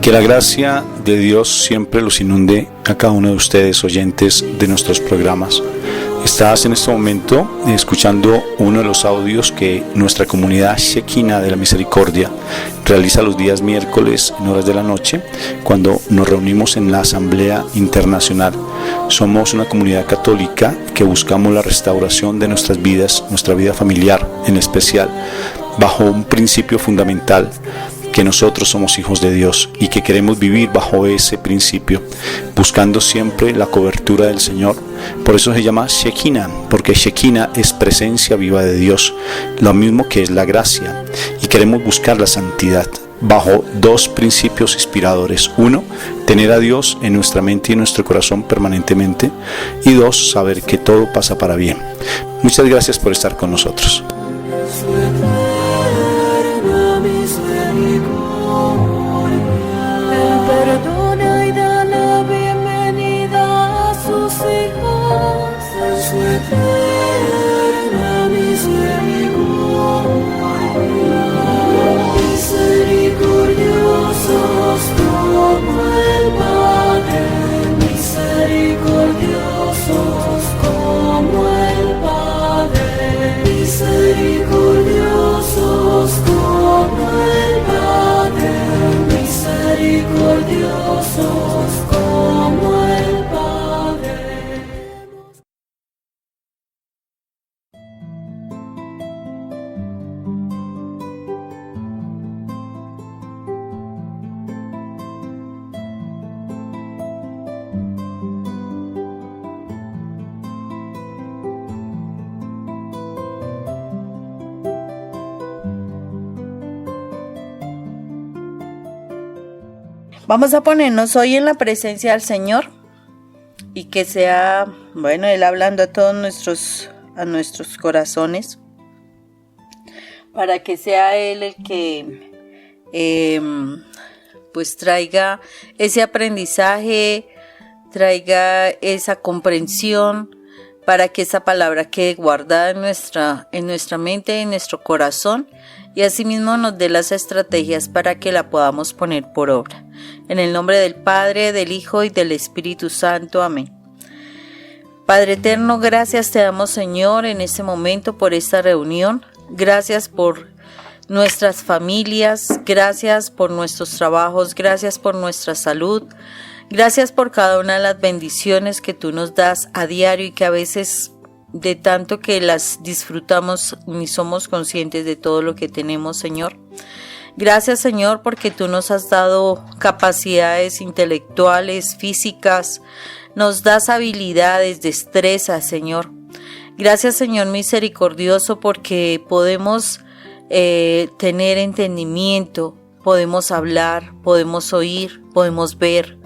Que la gracia de Dios siempre los inunde a cada uno de ustedes, oyentes de nuestros programas. Estás en este momento escuchando uno de los audios que nuestra comunidad Shekinah de la Misericordia realiza los días miércoles en horas de la noche, cuando nos reunimos en la Asamblea Internacional. Somos una comunidad católica que buscamos la restauración de nuestras vidas, nuestra vida familiar en especial, bajo un principio fundamental: que nosotros somos hijos de Dios y que queremos vivir bajo ese principio, buscando siempre la cobertura del Señor. Por eso se llama Shekinah, porque Shekinah es presencia viva de Dios, lo mismo que es la gracia, y queremos buscar la santidad bajo dos principios inspiradores: uno, tener a Dios en nuestra mente y en nuestro corazón permanentemente, y dos, saber que todo pasa para bien. Muchas gracias por estar con nosotros. Vamos a ponernos hoy en la presencia del Señor y que sea, Él hablando a todos nuestros corazones, para que sea Él el que pues traiga ese aprendizaje, traiga esa comprensión, para que esa palabra quede guardada en nuestra mente, en nuestro corazón, y asimismo nos dé las estrategias para que la podamos poner por obra. En el nombre del Padre, del Hijo y del Espíritu Santo. Amén. Padre eterno, gracias te damos, Señor, en este momento por esta reunión. Gracias por nuestras familias, gracias por nuestros trabajos, gracias por nuestra salud. Gracias por cada una de las bendiciones que tú nos das a diario y que a veces de tanto que las disfrutamos ni somos conscientes de todo lo que tenemos, Señor. Gracias, Señor, porque tú nos has dado capacidades intelectuales, físicas, nos das habilidades, destrezas, Señor. Gracias, Señor misericordioso, porque podemos tener entendimiento, podemos hablar, podemos oír, podemos ver.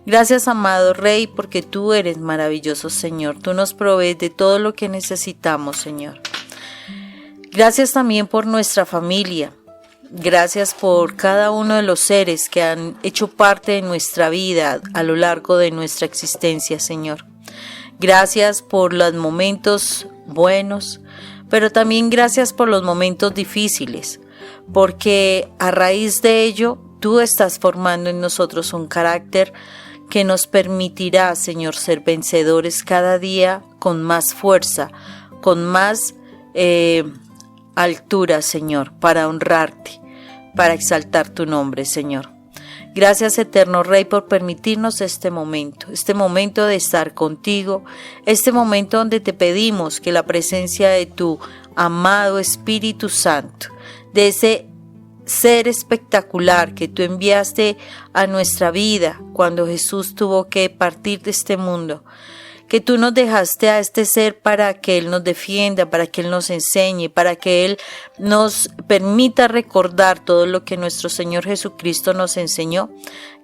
Gracias, amado Rey, porque tú eres maravilloso, Señor. Tú nos provees de todo lo que necesitamos, Señor. Gracias también por nuestra familia. Gracias por cada uno de los seres que han hecho parte de nuestra vida a lo largo de nuestra existencia, Señor. Gracias por los momentos buenos, pero también gracias por los momentos difíciles, porque a raíz de ello tú estás formando en nosotros un carácter que nos permitirá, Señor, ser vencedores cada día con más fuerza, con más altura, Señor, para honrarte, para exaltar tu nombre, Señor. Gracias, eterno Rey, por permitirnos este momento de estar contigo, este momento donde te pedimos que la presencia de tu amado Espíritu Santo, de ese ser espectacular que tú enviaste a nuestra vida cuando Jesús tuvo que partir de este mundo, que tú nos dejaste a este ser para que Él nos defienda, para que Él nos enseñe, para que Él nos permita recordar todo lo que nuestro Señor Jesucristo nos enseñó.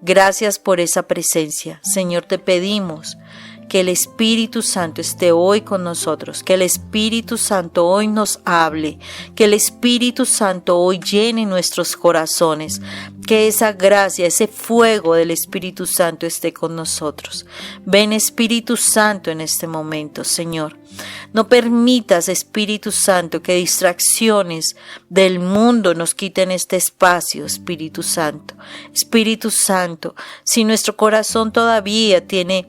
Gracias por esa presencia. Señor, te pedimos que el Espíritu Santo esté hoy con nosotros, que el Espíritu Santo hoy nos hable, que el Espíritu Santo hoy llene nuestros corazones, que esa gracia, ese fuego del Espíritu Santo esté con nosotros. Ven, Espíritu Santo, en este momento, Señor. No permitas, Espíritu Santo, que distracciones del mundo nos quiten este espacio, Espíritu Santo. Espíritu Santo, si nuestro corazón todavía tiene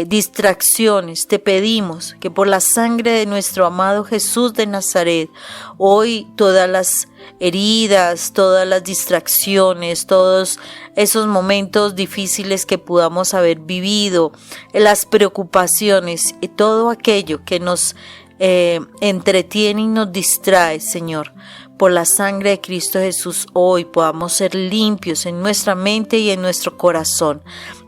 distracciones, te pedimos que por la sangre de nuestro amado Jesús de Nazaret, hoy todas las heridas, todas las distracciones, todos esos momentos difíciles que podamos haber vivido, las preocupaciones y todo aquello que nos entretiene y nos distrae, Señor, por la sangre de Cristo Jesús, hoy podamos ser limpios en nuestra mente y en nuestro corazón,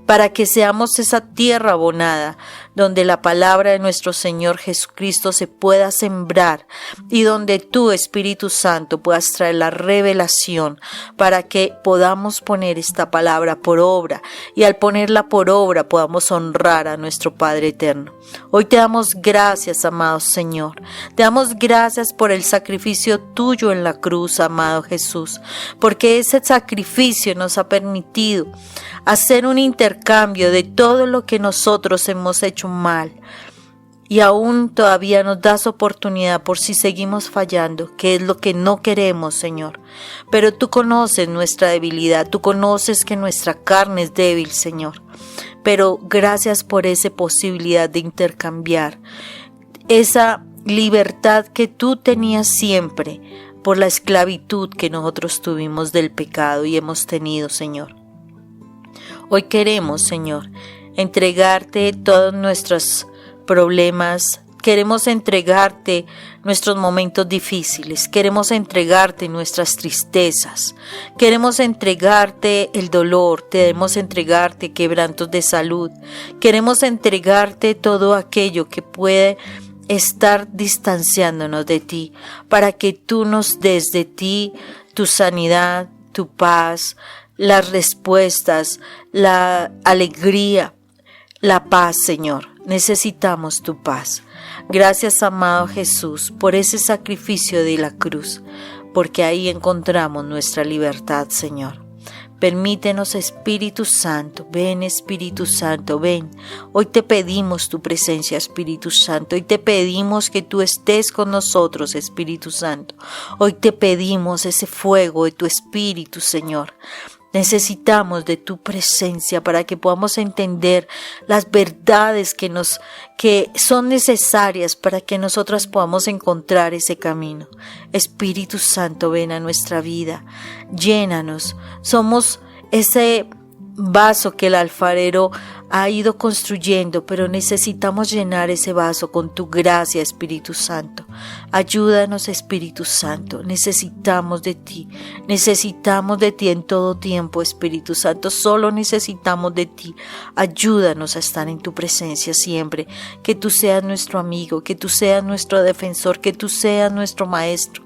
para que seamos esa tierra abonada, donde la palabra de nuestro Señor Jesucristo se pueda sembrar y donde tú, Espíritu Santo, puedas traer la revelación para que podamos poner esta palabra por obra y al ponerla por obra podamos honrar a nuestro Padre eterno. Hoy te damos gracias, amado Señor. Te damos gracias por el sacrificio tuyo en la cruz, amado Jesús, porque ese sacrificio nos ha permitido hacer un intercambio de todo lo que nosotros hemos hecho mal y aún todavía nos das oportunidad por si seguimos fallando, que es lo que no queremos, Señor. Pero tú conoces nuestra debilidad, tú conoces que nuestra carne es débil, Señor. Pero gracias por esa posibilidad de intercambiar, esa libertad que tú tenías siempre por la esclavitud que nosotros tuvimos del pecado y hemos tenido, Señor. Hoy queremos, Señor, entregarte todos nuestros problemas, queremos entregarte nuestros momentos difíciles, queremos entregarte nuestras tristezas, queremos entregarte el dolor, queremos entregarte quebrantos de salud, queremos entregarte todo aquello que puede estar distanciándonos de ti, para que tú nos des de ti tu sanidad, tu paz, las respuestas, la alegría, la paz, Señor. Necesitamos tu paz. Gracias, amado Jesús, por ese sacrificio de la cruz, porque ahí encontramos nuestra libertad, Señor. Permítenos, Espíritu Santo, ven, Espíritu Santo, ven. Hoy te pedimos tu presencia, Espíritu Santo. Hoy te pedimos que tú estés con nosotros, Espíritu Santo. Hoy te pedimos ese fuego de tu Espíritu, Señor. Necesitamos de tu presencia para que podamos entender las verdades que son necesarias para que nosotras podamos encontrar ese camino. Espíritu Santo, ven a nuestra vida, llénanos. Somos ese vaso que el alfarero ha ido construyendo, pero necesitamos llenar ese vaso con tu gracia, Espíritu Santo. Ayúdanos, Espíritu Santo, necesitamos de ti en todo tiempo, Espíritu Santo, solo necesitamos de ti. Ayúdanos a estar en tu presencia siempre, que tú seas nuestro amigo, que tú seas nuestro defensor, que tú seas nuestro maestro,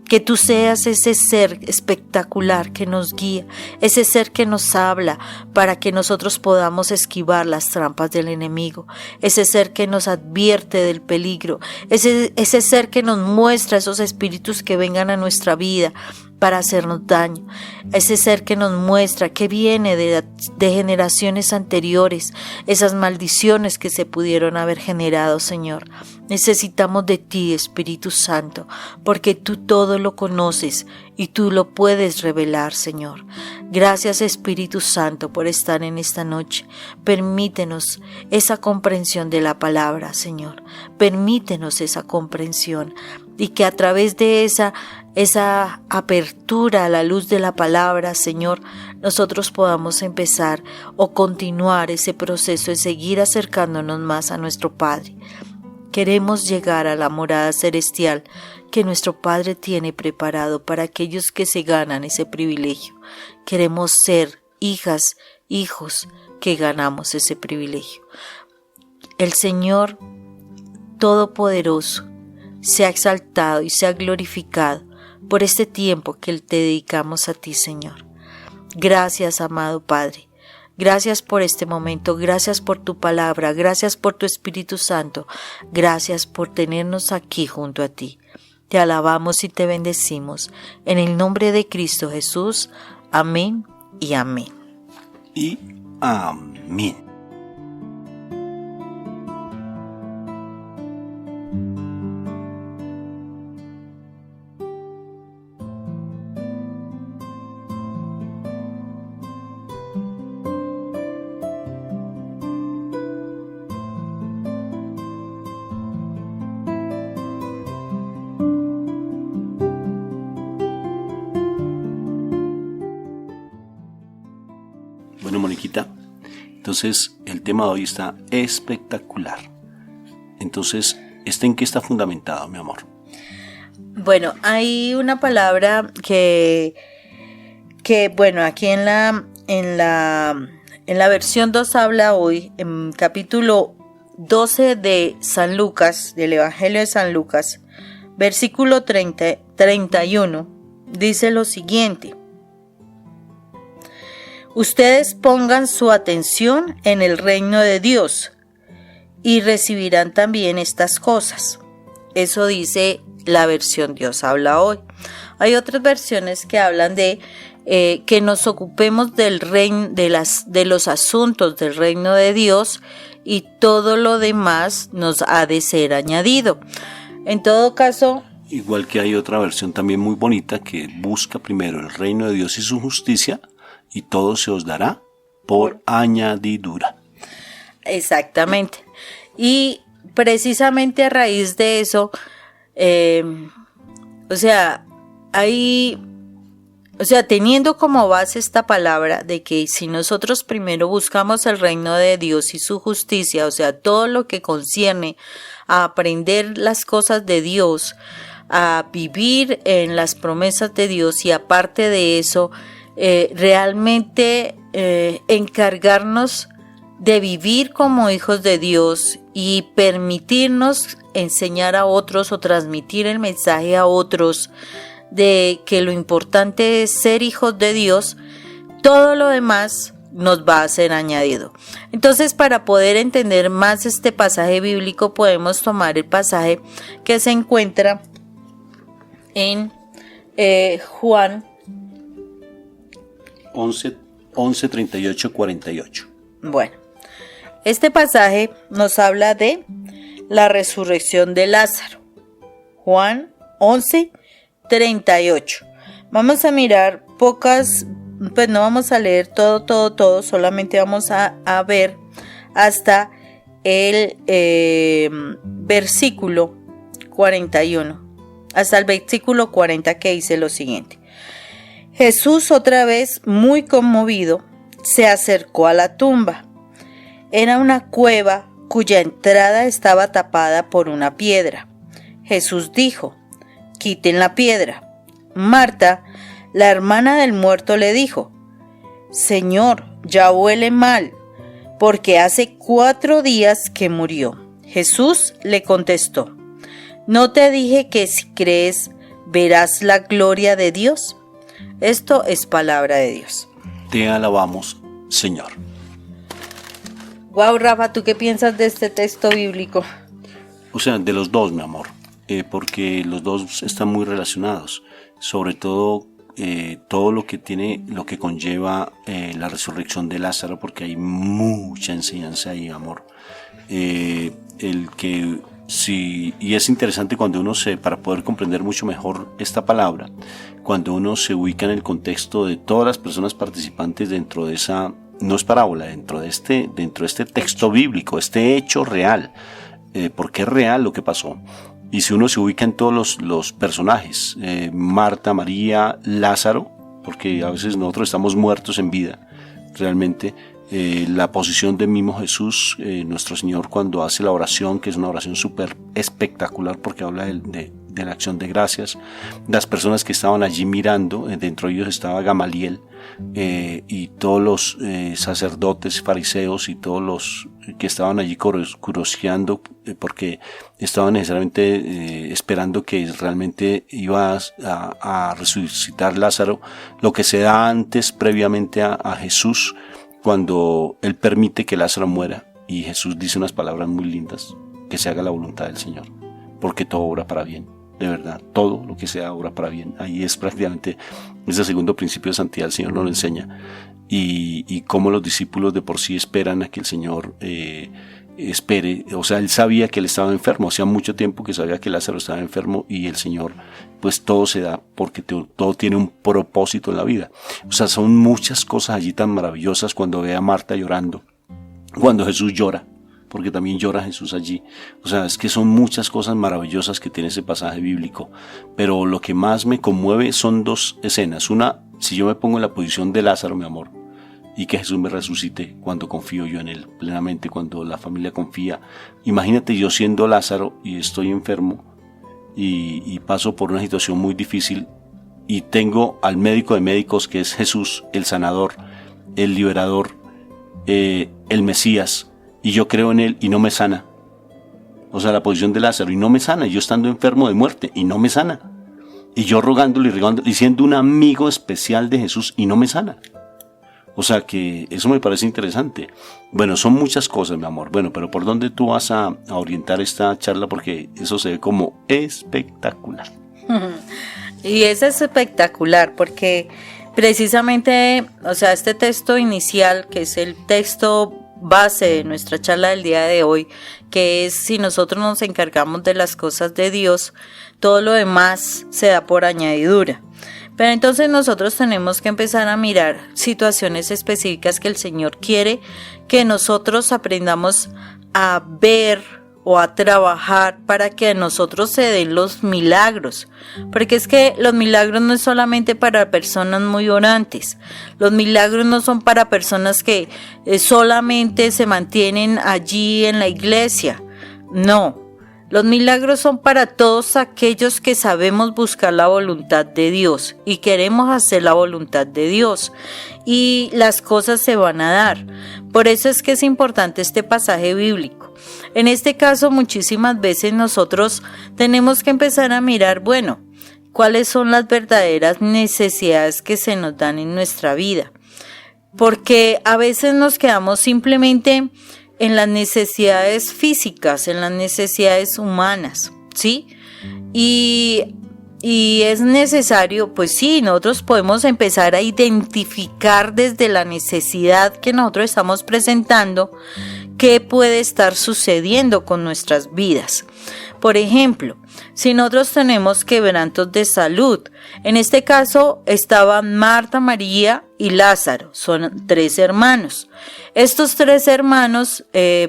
que tú seas ese ser espectacular que nos guía, ese ser que nos habla para que nosotros podamos esquivar las trampas del enemigo, ese ser que nos advierte del peligro, ese ser que nos muestra esos espíritus que vengan a nuestra vida para hacernos daño, ese ser que nos muestra que viene de generaciones anteriores, esas maldiciones que se pudieron haber generado, Señor. Necesitamos de ti, Espíritu Santo, porque tú todo lo conoces y tú lo puedes revelar, Señor. Gracias, Espíritu Santo, por estar en esta noche. Permítenos esa comprensión de la palabra, Señor. Permítenos esa comprensión y que a través de esa apertura a la luz de la palabra, Señor, nosotros podamos empezar o continuar ese proceso de seguir acercándonos más a nuestro Padre. Queremos llegar a la morada celestial que nuestro Padre tiene preparado para aquellos que se ganan ese privilegio. Queremos ser hijas, hijos que ganamos ese privilegio. El Señor Todopoderoso sea exaltado y sea glorificado por este tiempo que te dedicamos a ti, Señor. Gracias, amado Padre. Gracias por este momento, gracias por tu palabra, gracias por tu Espíritu Santo, gracias por tenernos aquí junto a ti. Te alabamos y te bendecimos. En el nombre de Cristo Jesús. Amén y amén. Y amén. Moniquita. Entonces, el tema de hoy está espectacular. Entonces, ¿en qué está fundamentado, mi amor? Bueno, hay una palabra que bueno, aquí en la versión 2 habla hoy, en capítulo 12 de San Lucas, del Evangelio de San Lucas, versículo 31, dice lo siguiente: ustedes pongan su atención en el reino de Dios y recibirán también estas cosas. Eso dice la versión Dios habla hoy. Hay otras versiones que hablan de que nos ocupemos del reino, de los asuntos del reino de Dios, y todo lo demás nos ha de ser añadido. En todo caso, igual que hay otra versión también muy bonita que busca primero el reino de Dios y su justicia, y todo se os dará por añadidura. Exactamente. Y precisamente a raíz de eso, teniendo como base esta palabra de que si nosotros primero buscamos el reino de Dios y su justicia, o sea, todo lo que concierne a aprender las cosas de Dios, a vivir en las promesas de Dios, y aparte de eso, realmente encargarnos de vivir como hijos de Dios y permitirnos enseñar a otros o transmitir el mensaje a otros de que lo importante es ser hijos de Dios, todo lo demás nos va a ser añadido. Entonces, para poder entender más este pasaje bíblico, podemos tomar el pasaje que se encuentra en Juan 11, 38, 48. Bueno, este pasaje nos habla de la resurrección de Lázaro. Juan 11, 38. Vamos a mirar pocas, pues no vamos a leer todo, solamente vamos a ver hasta el versículo 41, hasta el versículo 40, que dice lo siguiente: Jesús, otra vez muy conmovido, se acercó a la tumba. Era una cueva cuya entrada estaba tapada por una piedra. Jesús dijo: quiten la piedra. Marta, la hermana del muerto, le dijo: Señor, ya huele mal, porque hace 4 días que murió. Jesús le contestó: ¿no te dije que si crees verás la gloria de Dios? Esto es palabra de Dios. Te alabamos, Señor. Wow, Rafa, ¿tú qué piensas de este texto bíblico? O sea, de los dos, mi amor, porque los dos están muy relacionados, sobre todo todo lo que conlleva la resurrección de Lázaro, porque hay mucha enseñanza ahí, amor. Y es interesante cuando uno para poder comprender mucho mejor esta palabra, cuando uno se ubica en el contexto de todas las personas participantes dentro de esa, no es parábola, dentro de este texto bíblico, este hecho real, porque es real lo que pasó. Y si uno se ubica en todos los personajes, Marta, María, Lázaro, porque a veces nosotros estamos muertos en vida, realmente, la posición del mismo Jesús, nuestro Señor, cuando hace la oración, que es una oración súper espectacular porque habla de la acción de gracias, las personas que estaban allí mirando, dentro de ellos estaba Gamaliel, y todos los sacerdotes, fariseos y todos los que estaban allí curioseando, porque estaban necesariamente esperando que realmente iba a resucitar Lázaro, lo que se da antes previamente a Jesús, cuando Él permite que Lázaro muera, y Jesús dice unas palabras muy lindas: que se haga la voluntad del Señor, porque todo obra para bien. De verdad, todo lo que sea obra para bien. Ahí es prácticamente ese segundo principio de santidad, el Señor nos lo enseña, y cómo los discípulos de por sí esperan a que el Señor espere. O sea, Él sabía que Él estaba enfermo, hacía mucho tiempo que sabía que Lázaro estaba enfermo, y el Señor, pues todo se da porque todo tiene un propósito en la vida. O sea, son muchas cosas allí tan maravillosas, cuando ve a Marta llorando, cuando Jesús llora, porque también llora Jesús allí. O sea, es que son muchas cosas maravillosas que tiene ese pasaje bíblico, pero lo que más me conmueve son dos escenas. Una, si yo me pongo en la posición de Lázaro, mi amor, y que Jesús me resucite cuando confío yo en Él plenamente, cuando la familia confía. Imagínate yo siendo Lázaro y estoy enfermo y paso por una situación muy difícil y tengo al médico de médicos que es Jesús, el sanador, el liberador, el Mesías, y yo creo en Él y no me sana. O sea, la posición de Lázaro y no me sana, yo estando enfermo de muerte y no me sana. Y yo rogándole y siendo un amigo especial de Jesús y no me sana. O sea que eso me parece interesante. Bueno, son muchas cosas, mi amor. Bueno, pero ¿por dónde tú vas a orientar esta charla? Porque eso se ve como espectacular. Y es espectacular porque precisamente, o sea, este texto inicial, que es el texto base de nuestra charla del día de hoy, que es si nosotros nos encargamos de las cosas de Dios, todo lo demás se da por añadidura. Pero entonces nosotros tenemos que empezar a mirar situaciones específicas que el Señor quiere que nosotros aprendamos a ver o a trabajar para que a nosotros se den los milagros. Porque es que los milagros no es solamente para personas muy orantes. Los milagros no son para personas que solamente se mantienen allí en la iglesia. No. Los milagros son para todos aquellos que sabemos buscar la voluntad de Dios y queremos hacer la voluntad de Dios, y las cosas se van a dar. Por eso es que es importante este pasaje bíblico. En este caso, muchísimas veces nosotros tenemos que empezar a mirar, bueno, cuáles son las verdaderas necesidades que se nos dan en nuestra vida. Porque a veces nos quedamos simplemente en las necesidades físicas, en las necesidades humanas, ¿sí? Y es necesario, pues sí, nosotros podemos empezar a identificar desde la necesidad que nosotros estamos presentando qué puede estar sucediendo con nuestras vidas. Por ejemplo, si nosotros tenemos quebrantos de salud, en este caso estaban Marta, María y Lázaro, son 3 hermanos. Estos 3 hermanos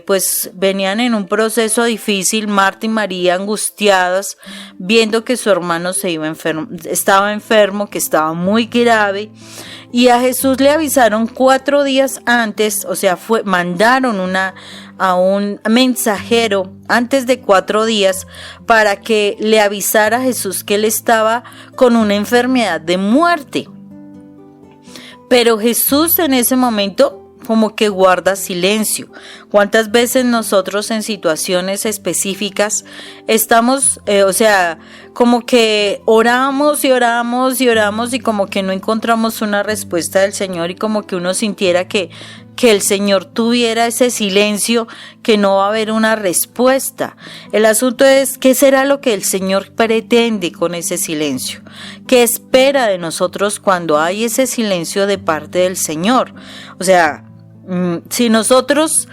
pues venían en un proceso difícil, Marta y María angustiadas, viendo que su hermano estaba enfermo, que estaba muy grave. Y a Jesús le avisaron 4 días antes, o sea, mandaron a un mensajero antes de 4 días para que le avisara a Jesús que él estaba con una enfermedad de muerte. Pero Jesús en ese momento como que guarda silencio. ¿Cuántas veces nosotros en situaciones específicas estamos, como que oramos y oramos y oramos y como que no encontramos una respuesta del Señor, y como que uno sintiera que el Señor tuviera ese silencio, que no va a haber una respuesta? El asunto es, ¿qué será lo que el Señor pretende con ese silencio? ¿Qué espera de nosotros cuando hay ese silencio de parte del Señor? O sea, si nosotros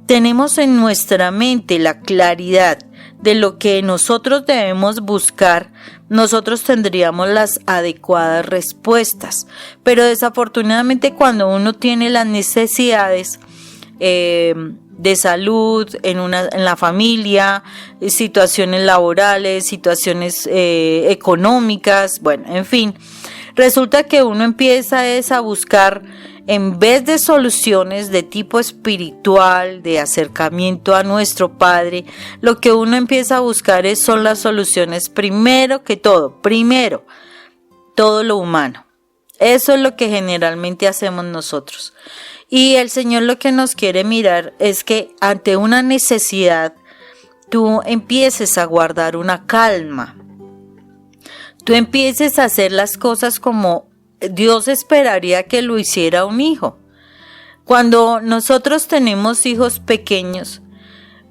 tenemos en nuestra mente la claridad de lo que nosotros debemos buscar, nosotros tendríamos las adecuadas respuestas. Pero desafortunadamente, cuando uno tiene las necesidades de salud en la familia, situaciones laborales, situaciones económicas, bueno, en fin, resulta que uno empieza a buscar, en vez de soluciones de tipo espiritual, de acercamiento a nuestro Padre, lo que uno empieza a buscar son las soluciones primero todo lo humano. Eso es lo que generalmente hacemos nosotros. Y el Señor lo que nos quiere mirar es que ante una necesidad tú empieces a guardar una calma. Tú empieces a hacer las cosas como Dios esperaría que lo hiciera un hijo. Cuando nosotros tenemos hijos pequeños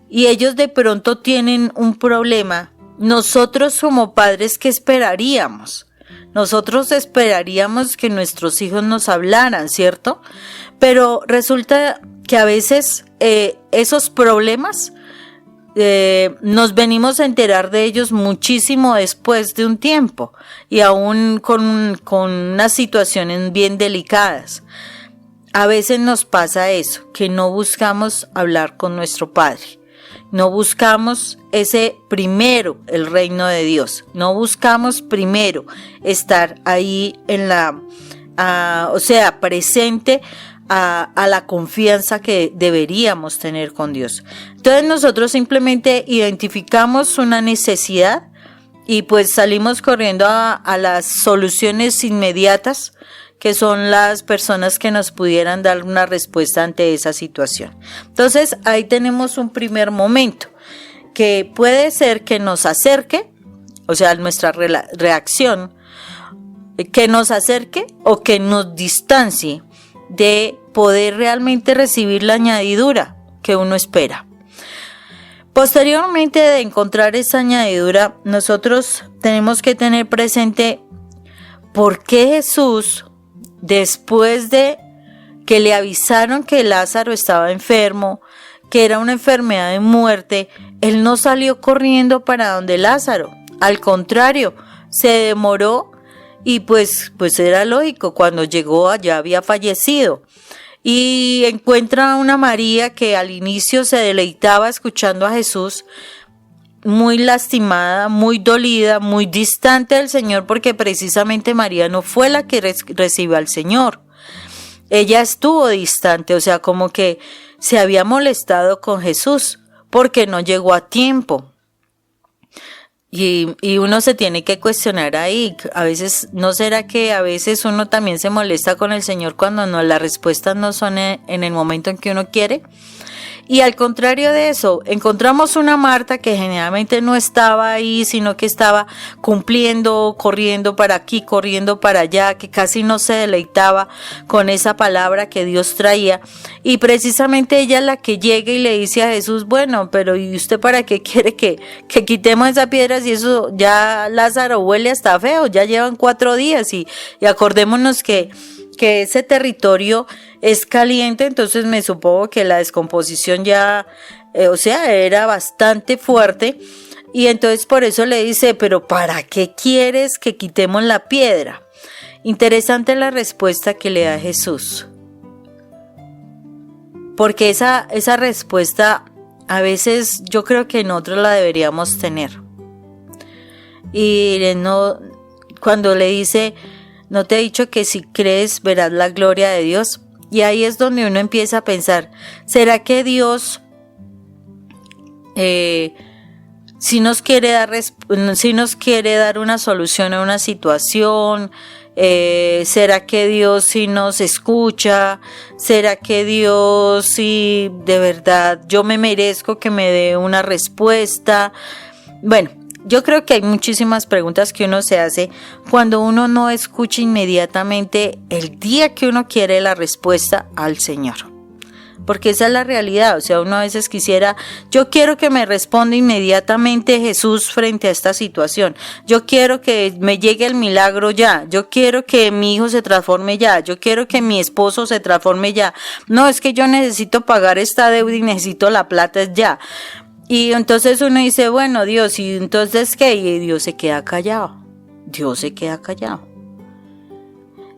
y ellos de pronto tienen un problema, nosotros como padres, ¿qué esperaríamos? Nosotros esperaríamos que nuestros hijos nos hablaran, ¿cierto? Pero resulta que a veces esos problemas nos venimos a enterar de ellos muchísimo después de un tiempo, y aún con unas situaciones bien delicadas. A veces nos pasa eso, que no buscamos hablar con nuestro Padre, no buscamos primero el reino de Dios, no buscamos primero estar ahí presente a la confianza que deberíamos tener con Dios. Entonces nosotros simplemente identificamos una necesidad y pues salimos corriendo a las soluciones inmediatas, que son las personas que nos pudieran dar una respuesta ante esa situación. Entonces ahí tenemos un primer momento que puede ser que nos acerque, o sea, nuestra reacción, que nos acerque o que nos distancie de poder realmente recibir la añadidura que uno espera. Posteriormente de encontrar esa añadidura, nosotros tenemos que tener presente por qué Jesús, después de que le avisaron que Lázaro estaba enfermo, que era una enfermedad de muerte, él no salió corriendo para donde Lázaro. Al contrario, se demoró y pues era lógico, cuando llegó allá había fallecido. Y encuentra a una María que al inicio se deleitaba escuchando a Jesús, muy lastimada, muy dolida, muy distante del Señor, porque precisamente María no fue la que recibió al Señor. Ella estuvo distante, o sea, como que se había molestado con Jesús porque no llegó a tiempo. Y uno se tiene que cuestionar ahí, a veces, ¿no será que a veces uno también se molesta con el Señor cuando las respuestas no son en el momento en que uno quiere? Y al contrario de eso, encontramos una Marta que generalmente no estaba ahí, sino que estaba cumpliendo, corriendo para aquí, corriendo para allá, que casi no se deleitaba con esa palabra que Dios traía. Y precisamente ella es la que llega y le dice a Jesús, bueno, pero ¿y usted para qué quiere que quitemos esas piedras? Y eso ya Lázaro huele hasta feo, ya llevan 4 días y acordémonos que ese territorio es caliente, entonces me supongo que la descomposición ya, era bastante fuerte, y entonces por eso le dice, pero ¿para qué quieres que quitemos la piedra? Interesante la respuesta que le da Jesús, porque esa respuesta a veces yo creo que nosotros la deberíamos tener. Y no, cuando le dice, ¿no te he dicho que si crees verás la gloria de Dios? Y ahí es donde uno empieza a pensar, ¿será que Dios si nos quiere dar una solución a una situación? ¿Será que Dios sí nos escucha? ¿Será que Dios sí de verdad yo me merezco que me dé una respuesta? Bueno, yo creo que hay muchísimas preguntas que uno se hace cuando uno no escucha inmediatamente el día que uno quiere la respuesta al Señor. Porque esa es la realidad, o sea, uno a veces quisiera, yo quiero que me responda inmediatamente Jesús frente a esta situación. Yo quiero que me llegue el milagro ya. Yo quiero que mi hijo se transforme ya. Yo quiero que mi esposo se transforme ya. No, es que yo necesito pagar esta deuda y necesito la plata ya. Y entonces uno dice, bueno, Dios, ¿y entonces qué? Y Dios se queda callado. Dios se queda callado.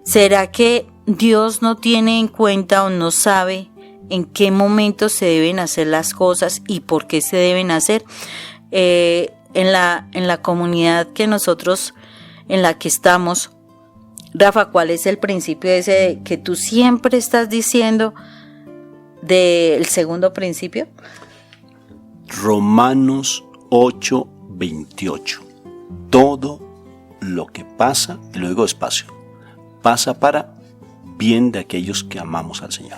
¿Será que Dios no tiene en cuenta o no sabe en qué momento se deben hacer las cosas y por qué se deben hacer? En la comunidad que nosotros, en la que estamos, Rafa, ¿cuál es el principio ese que tú siempre estás diciendo del segundo principio? Romanos 8:28. Todo lo que pasa, y luego despacio, pasa para bien de aquellos que amamos al Señor.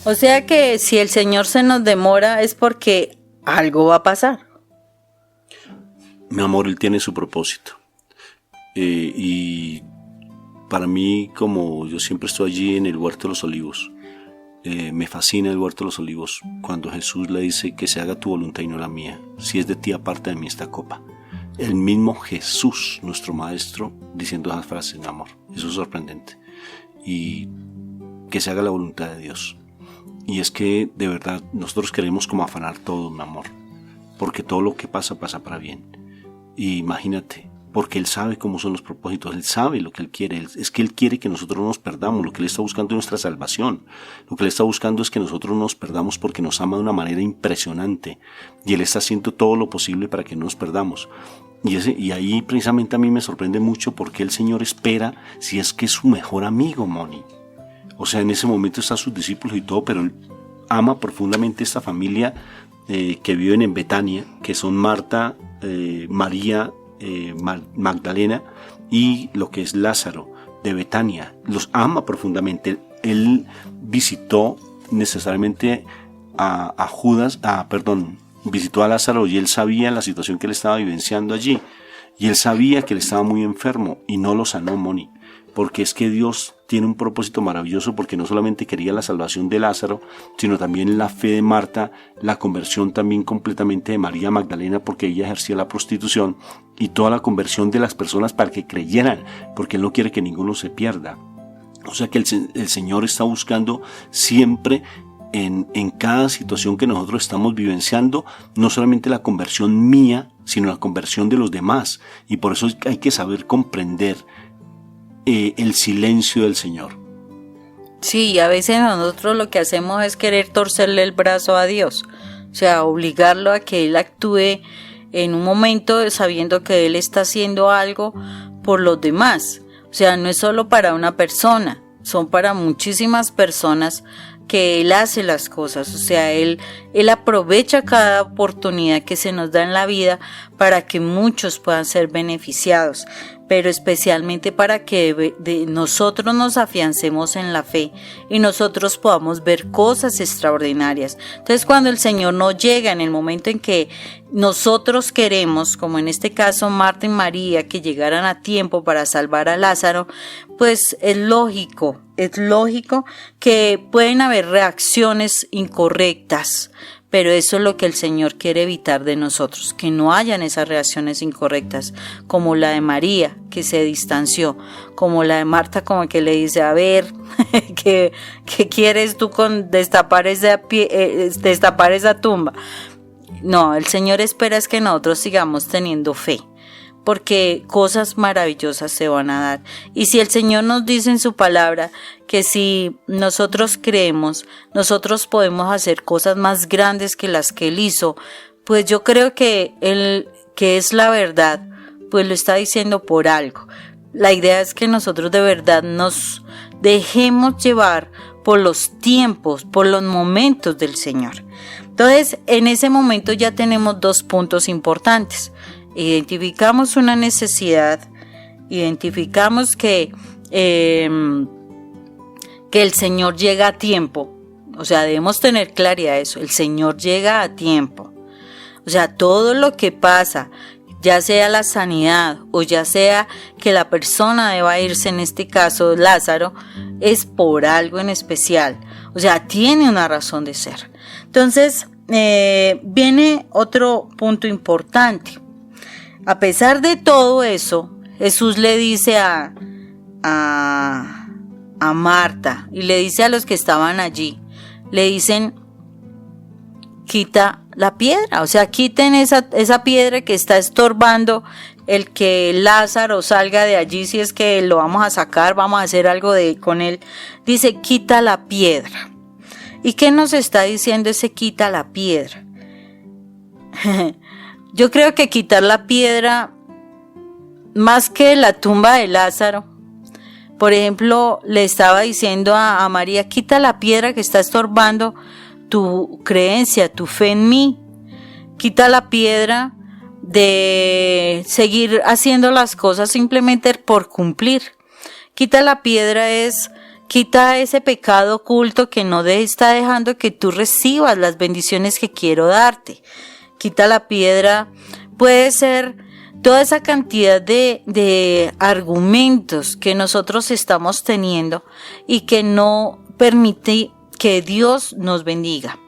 O sea que si el Señor se nos demora es porque algo va a pasar. Mi amor, Él tiene su propósito. Y para mí, como yo siempre estoy allí en el Huerto de los Olivos, me fascina el Huerto de los Olivos cuando Jesús le dice que se haga tu voluntad y no la mía. Si es de ti, aparte de mí esta copa. El mismo Jesús, nuestro Maestro, diciendo esas frases, mi amor. Eso es sorprendente. Y que se haga la voluntad de Dios. Y es que de verdad nosotros queremos como afanar todo, mi amor, porque todo lo que pasa, pasa para bien. Y imagínate, porque Él sabe cómo son los propósitos, Él sabe lo que Él quiere, es que Él quiere que nosotros no nos perdamos, lo que Él está buscando es nuestra salvación, lo que Él está buscando es que nosotros no nos perdamos porque nos ama de una manera impresionante, y Él está haciendo todo lo posible para que no nos perdamos. Y ahí precisamente a mí me sorprende mucho porque el Señor espera si es que es su mejor amigo, Moni. O sea, en ese momento están sus discípulos y todo, pero él ama profundamente esta familia que viven en Betania, que son Marta, María, Magdalena y lo que es Lázaro de Betania. Los ama profundamente. Él visitó necesariamente visitó a Lázaro y él sabía la situación que él estaba vivenciando allí. Y él sabía que él estaba muy enfermo y no lo sanó, Moni. Porque es que Dios tiene un propósito maravilloso, porque no solamente quería la salvación de Lázaro, sino también la fe de Marta, la conversión también completamente de María Magdalena, porque ella ejercía la prostitución, y toda la conversión de las personas para que creyeran, porque Él no quiere que ninguno se pierda. O sea que el Señor está buscando siempre en cada situación que nosotros estamos vivenciando, no solamente la conversión mía, sino la conversión de los demás. Y por eso hay que saber comprender el silencio del Señor. Sí, a veces nosotros lo que hacemos es querer torcerle el brazo a Dios, o sea, obligarlo a que Él actúe en un momento sabiendo que Él está haciendo algo por los demás. O sea, no es solo para una persona, son para muchísimas personas que Él hace las cosas. O sea, Él aprovecha cada oportunidad que se nos da en la vida para que muchos puedan ser beneficiados, pero especialmente para que nosotros nos afiancemos en la fe y nosotros podamos ver cosas extraordinarias. Entonces, cuando el Señor nos llega en el momento en que nosotros queremos, como en este caso Marta y María, que llegaran a tiempo para salvar a Lázaro, pues es lógico que pueden haber reacciones incorrectas. Pero eso es lo que el Señor quiere evitar de nosotros, que no hayan esas reacciones incorrectas, como la de María, que se distanció, como la de Marta, como que le dice, a ver, ¿qué quieres tú con destapar esa tumba? No, el Señor espera es que nosotros sigamos teniendo fe, porque cosas maravillosas se van a dar. Y si el Señor nos dice en su palabra que si nosotros creemos, nosotros podemos hacer cosas más grandes que las que Él hizo, pues yo creo que Él, que es la verdad, pues lo está diciendo por algo. La idea es que nosotros de verdad nos dejemos llevar por los tiempos, por los momentos del Señor. Entonces, en ese momento ya tenemos 2 puntos importantes. Identificamos una necesidad, identificamos que el Señor llega a tiempo. O sea, debemos tener claridad de eso, el Señor llega a tiempo. O sea, todo lo que pasa, ya sea la sanidad o ya sea que la persona deba irse, en este caso Lázaro, es por algo en especial. O sea, tiene una razón de ser. Entonces, viene otro punto importante. A pesar de todo eso, Jesús le dice a Marta y le dice a los que estaban allí, le dicen, quita la piedra, o sea, quiten esa piedra que está estorbando el que Lázaro salga de allí. Si es que lo vamos a sacar, vamos a hacer algo con él. Dice, quita la piedra. ¿Y qué nos está diciendo ese quita la piedra? Yo creo que quitar la piedra, más que la tumba de Lázaro, por ejemplo, le estaba diciendo a María, quita la piedra que está estorbando tu creencia, tu fe en mí. Quita la piedra de seguir haciendo las cosas simplemente por cumplir. Quita la piedra quita ese pecado oculto que no está dejando que tú recibas las bendiciones que quiero darte. Quita la piedra, puede ser toda esa cantidad de argumentos que nosotros estamos teniendo y que no permite que Dios nos bendiga.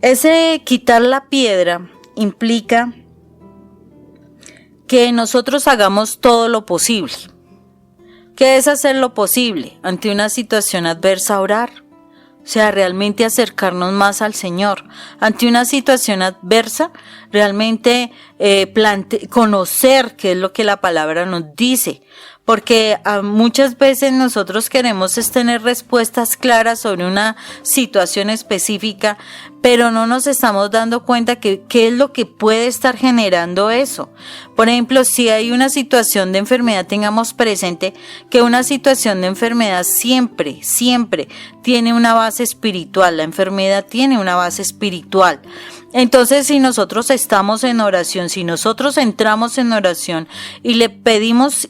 Ese quitar la piedra implica que nosotros hagamos todo lo posible. ¿Qué es hacer lo posible? Ante una situación adversa, orar. O sea, realmente acercarnos más al Señor. Ante una situación adversa, realmente conocer qué es lo que la palabra nos dice. Porque muchas veces nosotros queremos tener respuestas claras sobre una situación específica, pero no nos estamos dando cuenta que qué es lo que puede estar generando eso. Por ejemplo, si hay una situación de enfermedad, tengamos presente que una situación de enfermedad siempre tiene una base espiritual. La enfermedad tiene una base espiritual. Entonces, si nosotros estamos en oración, si nosotros entramos en oración y le pedimos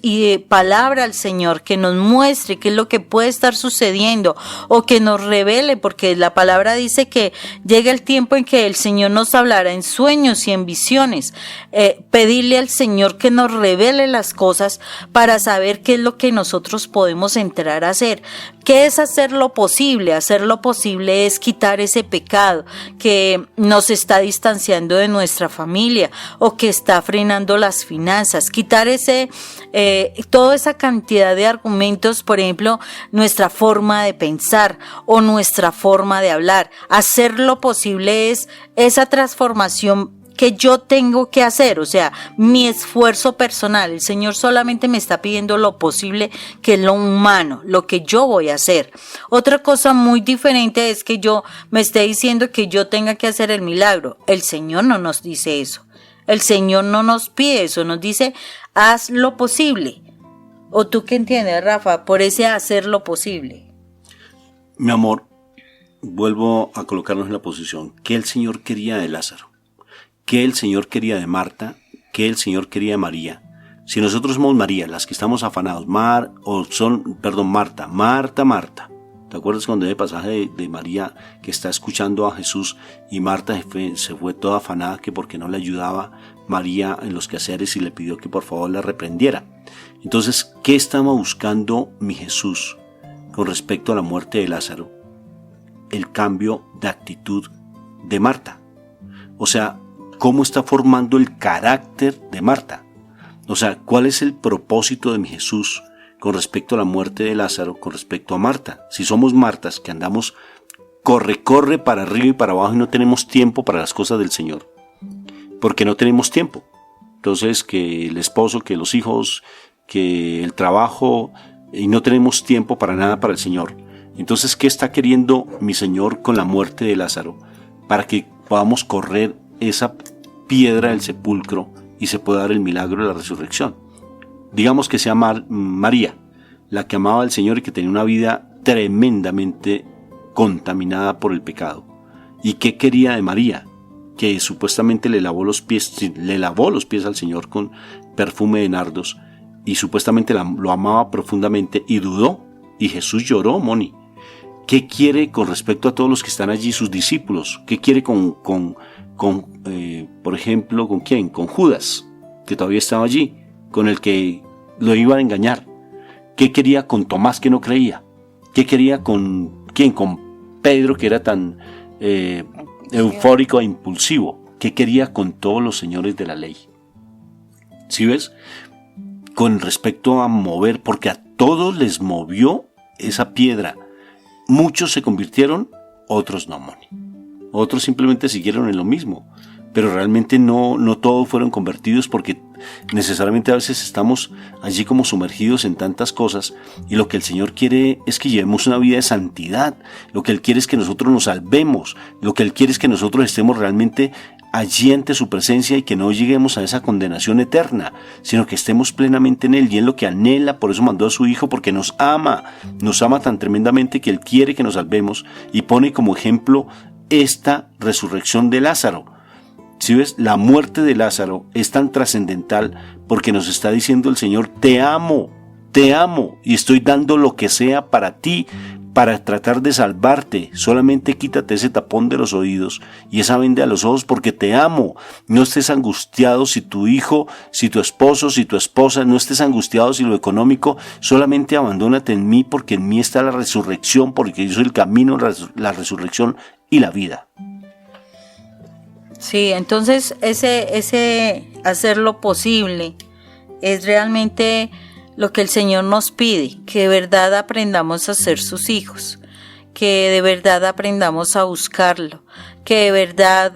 palabra al Señor que nos muestre qué es lo que puede estar sucediendo o que nos revele, porque la palabra dice que llega el tiempo en que el Señor nos hablará en sueños y en visiones, pedirle al Señor que nos revele las cosas para saber qué es lo que nosotros podemos entrar a hacer. ¿Qué es hacer lo posible? Hacer lo posible es quitar ese pecado que nos está distanciando de nuestra familia o que está frenando las finanzas, quitar toda esa cantidad de argumentos, por ejemplo, nuestra forma de pensar o nuestra forma de hablar. Hacer lo posible es esa transformación que yo tengo que hacer, o sea, mi esfuerzo personal. El Señor solamente me está pidiendo lo posible, que es lo humano, lo que yo voy a hacer. Otra cosa muy diferente es que yo me esté diciendo que yo tenga que hacer el milagro. El Señor no nos dice eso. El Señor no nos pide eso, nos dice, haz lo posible. ¿O tú qué entiendes, Rafa, por ese hacer lo posible? Mi amor, vuelvo a colocarnos en la posición. ¿Qué el Señor quería de Lázaro? ¿Qué el Señor quería de Marta? ¿Qué el Señor quería de María? Si nosotros somos María, las que estamos afanados, Marta. ¿Te acuerdas cuando el pasaje de María que está escuchando a Jesús y Marta se fue toda afanada que porque no le ayudaba María en los quehaceres y le pidió que por favor la reprendiera? Entonces, ¿qué estaba buscando mi Jesús con respecto a la muerte de Lázaro? El cambio de actitud de Marta. O sea, ¿cómo está formando el carácter de Marta? O sea, ¿cuál es el propósito de mi Jesús con respecto a la muerte de Lázaro, con respecto a Marta? Si somos Martas que andamos corre para arriba y para abajo y no tenemos tiempo para las cosas del Señor, porque no tenemos tiempo. Entonces, que el esposo, que los hijos, que el trabajo, y no tenemos tiempo para nada para el Señor. Entonces, ¿qué está queriendo mi Señor con la muerte de Lázaro? Para que podamos correr esa piedra del sepulcro y se pueda dar el milagro de la resurrección. Digamos que sea María, la que amaba al Señor y que tenía una vida tremendamente contaminada por el pecado. ¿Y qué quería de María? Que supuestamente le lavó los pies al Señor con perfume de nardos y supuestamente lo amaba profundamente y dudó, y Jesús lloró, Moni. ¿Qué quiere con respecto a todos los que están allí, sus discípulos? ¿Qué quiere por ejemplo, ¿con quién? Con Judas, que todavía estaba allí, con el que lo iba a engañar. ¿Qué quería con Tomás, que no creía? ¿Qué quería con quién? Con Pedro, que era tan eufórico e impulsivo. ¿Qué quería con todos los señores de la ley? ¿Sí ves? Con respecto a mover, porque a todos les movió esa piedra. Muchos se convirtieron, otros no, Moni. Otros simplemente siguieron en lo mismo, pero realmente no todos fueron convertidos, porque necesariamente a veces estamos allí como sumergidos en tantas cosas, y lo que el Señor quiere es que llevemos una vida de santidad. Lo que Él quiere es que nosotros nos salvemos, lo que Él quiere es que nosotros estemos realmente allí ante su presencia y que no lleguemos a esa condenación eterna, sino que estemos plenamente en Él, y en lo que anhela. Por eso mandó a su Hijo, porque nos ama tan tremendamente que Él quiere que nos salvemos, y pone como ejemplo esta resurrección de Lázaro. Si ves, la muerte de Lázaro es tan trascendental porque nos está diciendo el Señor: te amo y estoy dando lo que sea para ti, para tratar de salvarte. Solamente quítate ese tapón de los oídos y esa venda de los ojos, porque te amo. No estés angustiado si tu hijo, si tu esposo, si tu esposa, no estés angustiado si lo económico. Solamente abandónate en mí, porque en mí está la resurrección, porque yo soy el camino, la resurrección y la vida. Sí, entonces ese hacer lo posible es realmente lo que el Señor nos pide, que de verdad aprendamos a ser sus hijos, que de verdad aprendamos a buscarlo, que de verdad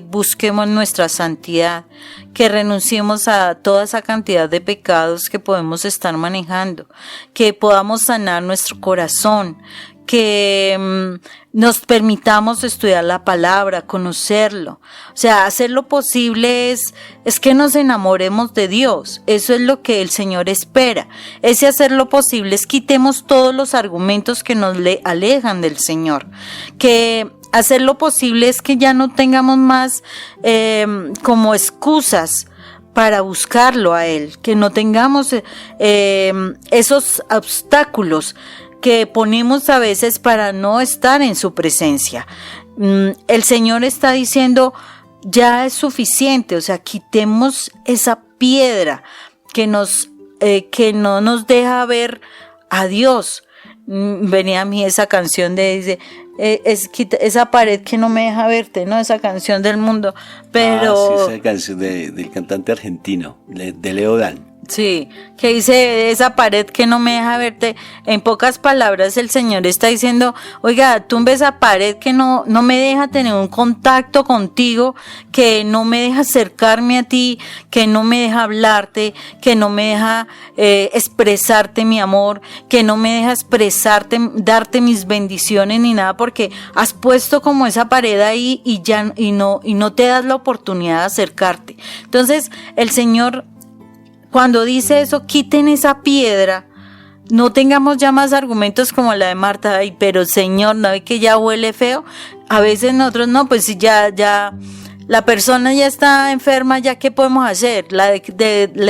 busquemos nuestra santidad, que renunciemos a toda esa cantidad de pecados que podemos estar manejando, que podamos sanar nuestro corazón, que nos permitamos estudiar la palabra, conocerlo. O sea, hacer lo posible es que nos enamoremos de Dios. Eso es lo que el Señor espera. Ese hacer lo posible es quitemos todos los argumentos que nos alejan del Señor. Que hacer lo posible es que ya no tengamos más como excusas para buscarlo a Él. Que no tengamos esos obstáculos que ponemos a veces para no estar en su presencia. El Señor está diciendo, ya es suficiente, o sea, quitemos esa piedra que no nos deja ver a Dios. Venía a mí esa canción dice, esa pared que no me deja verte, ¿no? Esa canción del mundo, pero... sí, esa canción del cantante argentino, de Leo Dan. Sí, que dice esa pared que no me deja verte. En pocas palabras el Señor está diciendo, oiga, tumbe esa pared que no me deja tener un contacto contigo, que no me deja acercarme a ti, que no me deja hablarte, que no me deja expresarte mi amor, que no me deja expresarte, darte mis bendiciones ni nada, porque has puesto como esa pared ahí y no te das la oportunidad de acercarte. Entonces el Señor, cuando dice eso, quiten esa piedra, no tengamos ya más argumentos como la de Marta, ay, pero Señor, ¿no ve que ya huele feo? A veces nosotros no, pues si ya la persona ya está enferma, ya ¿qué podemos hacer? Le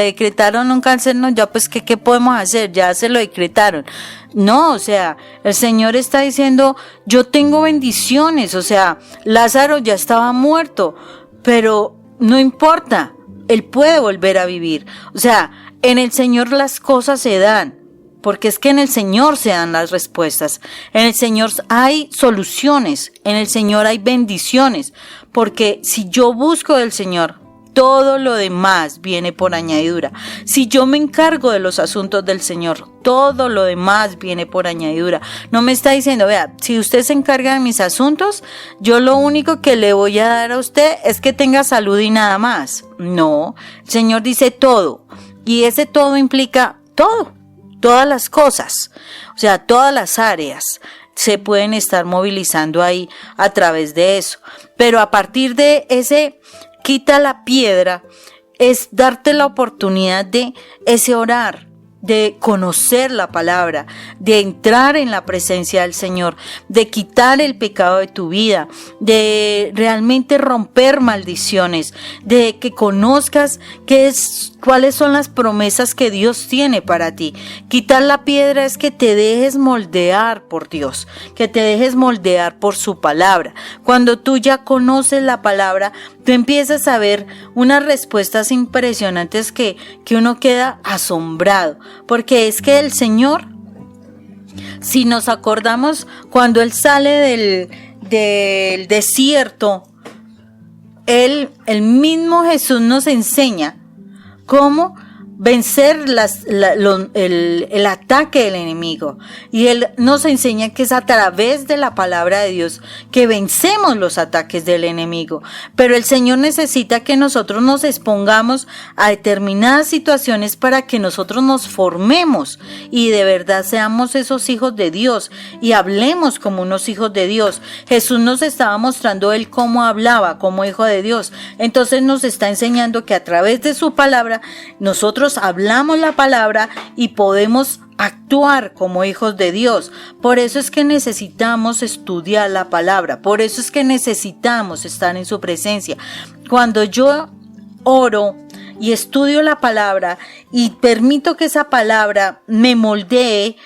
decretaron un cáncer, no, ya pues ¿qué podemos hacer? Ya se lo decretaron. No, o sea, el Señor está diciendo, yo tengo bendiciones, o sea, Lázaro ya estaba muerto, pero no importa. Él puede volver a vivir. O sea, en el Señor las cosas se dan, porque es que en el Señor se dan las respuestas. En el Señor hay soluciones, en el Señor hay bendiciones, porque si yo busco del Señor, todo lo demás viene por añadidura. Si yo me encargo de los asuntos del Señor, todo lo demás viene por añadidura. No me está diciendo, vea, si usted se encarga de mis asuntos, yo lo único que le voy a dar a usted es que tenga salud y nada más. No, el Señor dice todo. Y ese todo implica todo, todas las cosas, o sea, todas las áreas se pueden estar movilizando ahí a través de eso. Pero a partir de ese quita la piedra, es darte la oportunidad de ese orar, de conocer la palabra, de entrar en la presencia del Señor, de quitar el pecado de tu vida, de realmente romper maldiciones, de que conozcas cuáles son las promesas que Dios tiene para ti. Quitar la piedra es que te dejes moldear por Dios, que te dejes moldear por su palabra. Cuando tú ya conoces la palabra, tú empiezas a ver unas respuestas impresionantes que uno queda asombrado, porque es que el Señor, si nos acordamos cuando Él sale del desierto, el mismo Jesús nos enseña cómo vencer el ataque del enemigo, y Él nos enseña que es a través de la palabra de Dios que vencemos los ataques del enemigo. Pero el Señor necesita que nosotros nos expongamos a determinadas situaciones para que nosotros nos formemos y de verdad seamos esos hijos de Dios y hablemos como unos hijos de Dios. Jesús nos estaba mostrando Él cómo hablaba como hijo de Dios, entonces nos está enseñando que a través de su palabra nosotros hablamos la palabra y podemos actuar como hijos de Dios. Por eso es que necesitamos estudiar la palabra, por eso es que necesitamos estar en su presencia. Cuando yo oro y estudio la palabra y permito que esa palabra me moldee,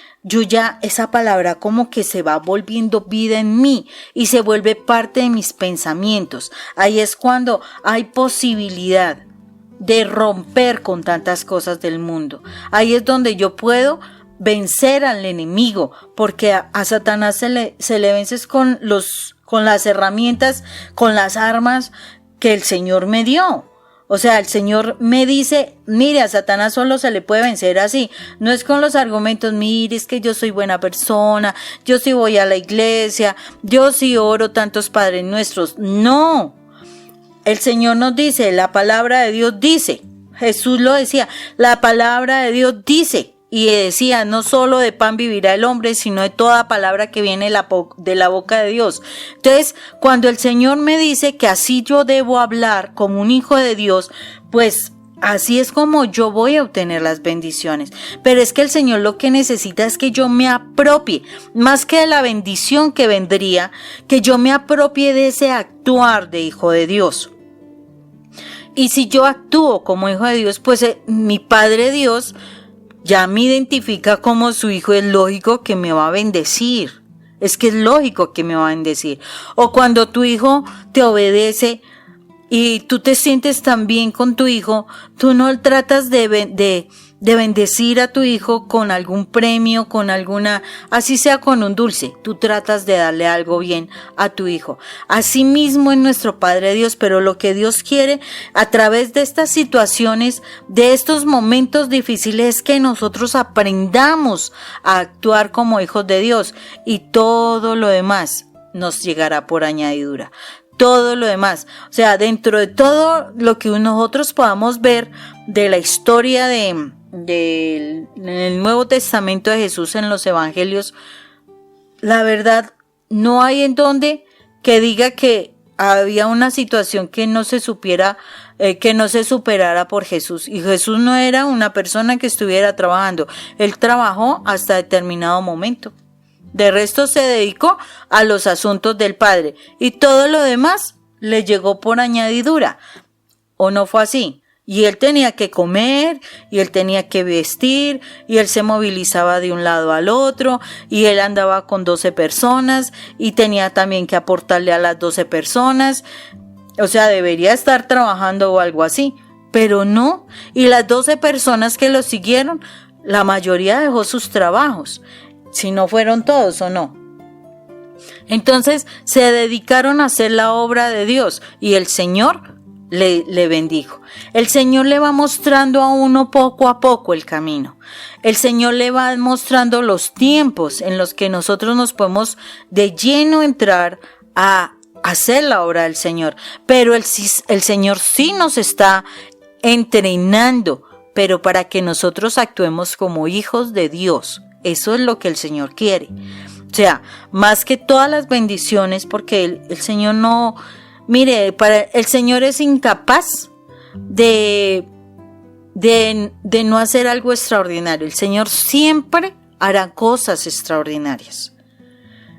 esa palabra como que se va volviendo vida en mí y se vuelve parte de mis pensamientos. Ahí es cuando hay posibilidad de romper con tantas cosas del mundo. Ahí es donde yo puedo vencer al enemigo, porque a Satanás se le vences con las herramientas, con las armas que el Señor me dio. O sea, el Señor me dice, mire, a Satanás solo se le puede vencer así. No es con los argumentos, mire, es que yo soy buena persona, yo sí voy a la iglesia, yo sí oro tantos Padres Nuestros. No. El Señor nos dice, la palabra de Dios dice. Jesús lo decía, la palabra de Dios dice. Y decía, no solo de pan vivirá el hombre, sino de toda palabra que viene de la boca de Dios. Entonces, cuando el Señor me dice que así yo debo hablar como un hijo de Dios, pues así es como yo voy a obtener las bendiciones. Pero es que el Señor lo que necesita es que yo me apropie, más que de la bendición que vendría, que yo me apropie de ese actuar de hijo de Dios. Y si yo actúo como hijo de Dios, pues mi Padre Dios ya me identifica como su hijo, es lógico que me va a bendecir. Es que es lógico que me va a bendecir. O cuando tu hijo te obedece y tú te sientes tan bien con tu hijo, tú no tratas de bendecir a tu hijo con algún premio, con alguna, así sea con un dulce, tú tratas de darle algo bien a tu hijo. Así mismo es nuestro Padre Dios, pero lo que Dios quiere a través de estas situaciones, de estos momentos difíciles, es que nosotros aprendamos a actuar como hijos de Dios y todo lo demás nos llegará por añadidura. Todo lo demás, o sea, dentro de todo lo que nosotros podamos ver de la historia en el Nuevo Testamento de Jesús en los Evangelios, la verdad no hay en donde que diga que había una situación que no se supiera, que no se superara por Jesús. Y Jesús no era una persona que estuviera trabajando, él trabajó hasta determinado momento. De resto se dedicó a los asuntos del Padre y todo lo demás le llegó por añadidura. ¿O no fue así? Y él tenía que comer, y él tenía que vestir, y él se movilizaba de un lado al otro, y él andaba con 12 personas, y tenía también que aportarle a las 12 personas. O sea, debería estar trabajando o algo así, pero no. Y las 12 personas que lo siguieron, la mayoría dejó sus trabajos. Si no fueron todos o no. Entonces se dedicaron a hacer la obra de Dios y el Señor le bendijo. El Señor le va mostrando a uno poco a poco el camino. El Señor le va mostrando los tiempos en los que nosotros nos podemos de lleno entrar a hacer la obra del Señor. Pero el Señor sí nos está entrenando, pero para que nosotros actuemos como hijos de Dios. Eso es lo que el Señor quiere. O sea, más que todas las bendiciones, porque el Señor no... Mire, el Señor es incapaz de no hacer algo extraordinario. El Señor siempre hará cosas extraordinarias.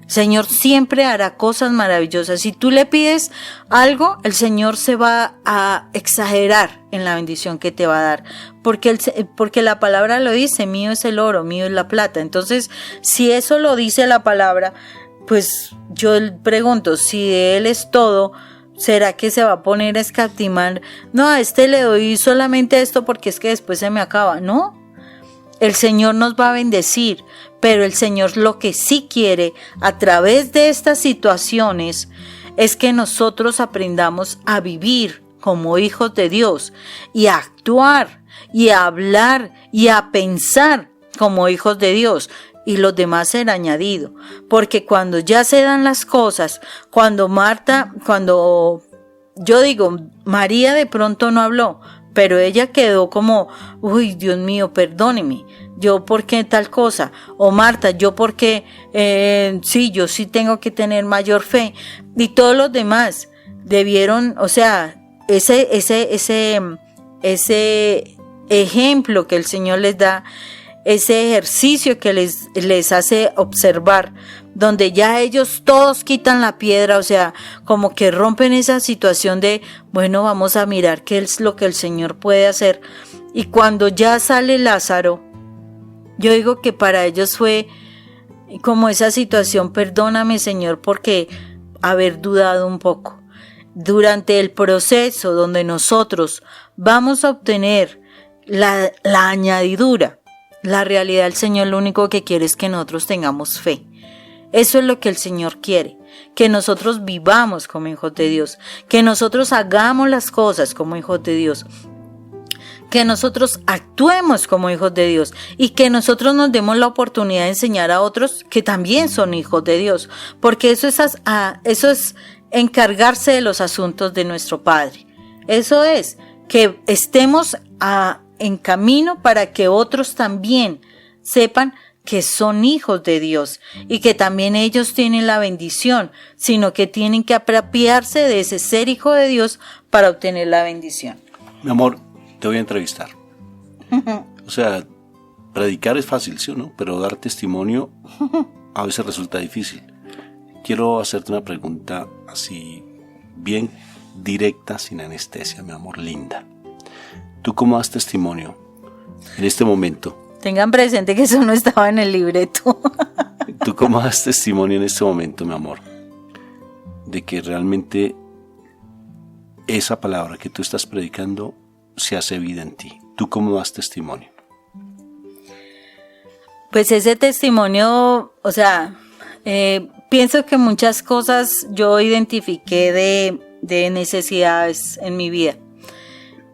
El Señor siempre hará cosas maravillosas. Si tú le pides algo, el Señor se va a exagerar en la bendición que te va a dar. Porque la palabra lo dice, mío es el oro, mío es la plata. Entonces, si eso lo dice la palabra, pues yo pregunto, si de Él es todo, ¿será que se va a poner a escatimar? No, a este le doy solamente esto porque es que después se me acaba. No, el Señor nos va a bendecir, pero el Señor lo que sí quiere a través de estas situaciones es que nosotros aprendamos a vivir como hijos de Dios y a actuar y a hablar y a pensar como hijos de Dios. Y los demás será añadido, porque cuando ya se dan las cosas, cuando yo digo, María de pronto no habló, pero ella quedó como, uy, Dios mío, perdóneme, yo por qué tal cosa, o Marta, yo por qué, sí, yo sí tengo que tener mayor fe, y todos los demás debieron, o sea, ese ejemplo que el Señor les da, ese ejercicio que les hace observar, donde ya ellos todos quitan la piedra, o sea, como que rompen esa situación de, bueno, vamos a mirar qué es lo que el Señor puede hacer. Y cuando ya sale Lázaro, yo digo que para ellos fue como esa situación, perdóname Señor, porque haber dudado un poco. Durante el proceso donde nosotros vamos a obtener la añadidura, la realidad, el Señor lo único que quiere es que nosotros tengamos fe. Eso es lo que el Señor quiere. que nosotros vivamos como hijos de Dios, que nosotros hagamos las cosas como hijos de Dios, que nosotros actuemos como hijos de Dios y que nosotros nos demos la oportunidad de enseñar a otros que también son hijos de Dios, porque eso es encargarse de los asuntos de nuestro Padre. Eso es, que estemos en camino para que otros también sepan que son hijos de Dios y que también ellos tienen la bendición, sino que tienen que apropiarse de ese ser hijo de Dios para obtener la bendición. Mi amor, te voy a entrevistar. O sea, predicar es fácil, ¿sí o no? Pero dar testimonio a veces resulta difícil. Quiero hacerte una pregunta así, bien directa, sin anestesia, mi amor linda. ¿Tú cómo das testimonio en este momento? Tengan presente que eso no estaba en el libreto. ¿Tú cómo das testimonio en este momento, mi amor? De que realmente esa palabra que tú estás predicando se hace vida en ti. ¿Tú cómo das testimonio? Pues ese testimonio, o sea, pienso que muchas cosas yo identifiqué de necesidades en mi vida.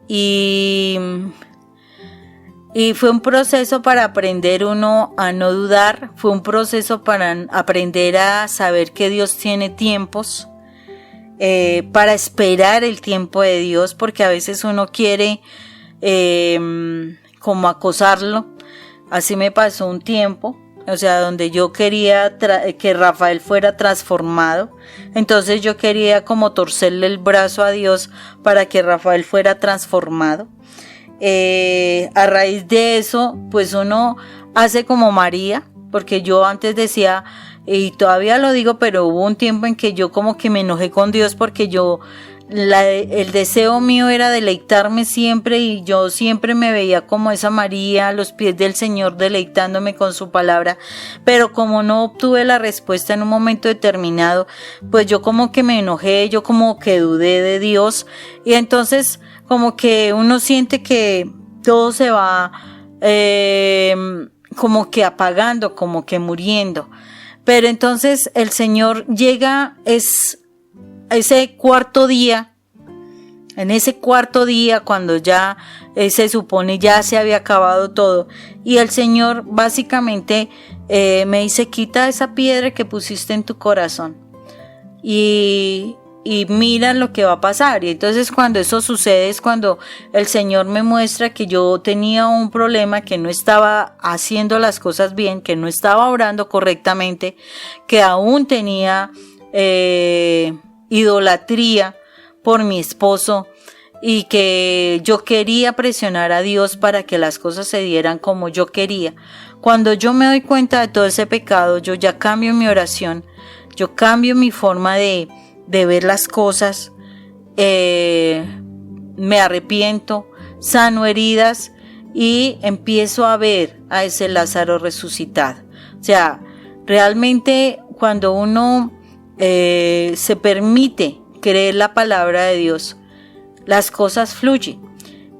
Y fue un proceso para aprender uno a no dudar, fue un proceso para aprender a saber que Dios tiene tiempos, para esperar el tiempo de Dios, porque a veces uno quiere como acosarlo. Así me pasó un tiempo, o sea, donde yo quería que Rafael fuera transformado, entonces yo quería como torcerle el brazo a Dios para que Rafael fuera transformado. A raíz de eso, pues uno hace como María, porque yo antes decía, y todavía lo digo, pero hubo un tiempo en que yo como que me enojé con Dios porque el deseo mío era deleitarme siempre y yo siempre me veía como esa María a los pies del Señor deleitándome con su palabra, pero como no obtuve la respuesta en un momento determinado, pues yo como que me enojé, yo como que dudé de Dios y entonces como que uno siente que todo se va como que apagando, como que muriendo. Pero entonces el Señor llega, ese cuarto día, en ese cuarto día cuando ya se supone ya se había acabado todo, y el Señor básicamente me dice, quita esa piedra que pusiste en tu corazón y mira lo que va a pasar. Y entonces cuando eso sucede es cuando el Señor me muestra que yo tenía un problema, que no estaba haciendo las cosas bien, que no estaba orando correctamente, que aún tenía idolatría por mi esposo y que yo quería presionar a Dios para que las cosas se dieran como yo quería. Cuando yo me doy cuenta de todo ese pecado, yo ya cambio mi oración, yo cambio mi forma de ver las cosas, me arrepiento, sano heridas y empiezo a ver a ese Lázaro resucitado. O sea, realmente cuando uno se permite creer la palabra de Dios, las cosas fluyen.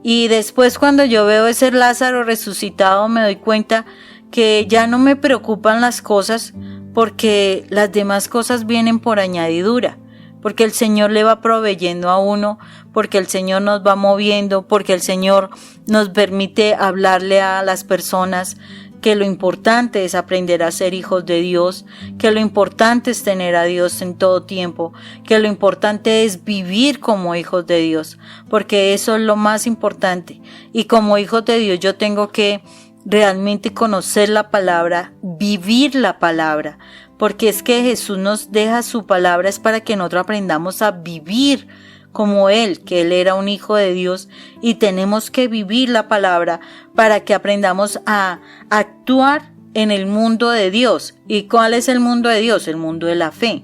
Y después cuando yo veo ese Lázaro resucitado me doy cuenta que ya no me preocupan las cosas, porque las demás cosas vienen por añadidura, porque el Señor le va proveyendo a uno, porque el Señor nos va moviendo, porque el Señor nos permite hablarle a las personas que lo importante es aprender a ser hijos de Dios, que lo importante es tener a Dios en todo tiempo, que lo importante es vivir como hijos de Dios, porque eso es lo más importante. Y como hijos de Dios yo tengo que realmente conocer la palabra, vivir la palabra, porque es que Jesús nos deja su palabra es para que nosotros aprendamos a vivir como Él, que Él era un hijo de Dios, y tenemos que vivir la palabra para que aprendamos a actuar en el mundo de Dios. ¿Y cuál es el mundo de Dios? El mundo de la fe.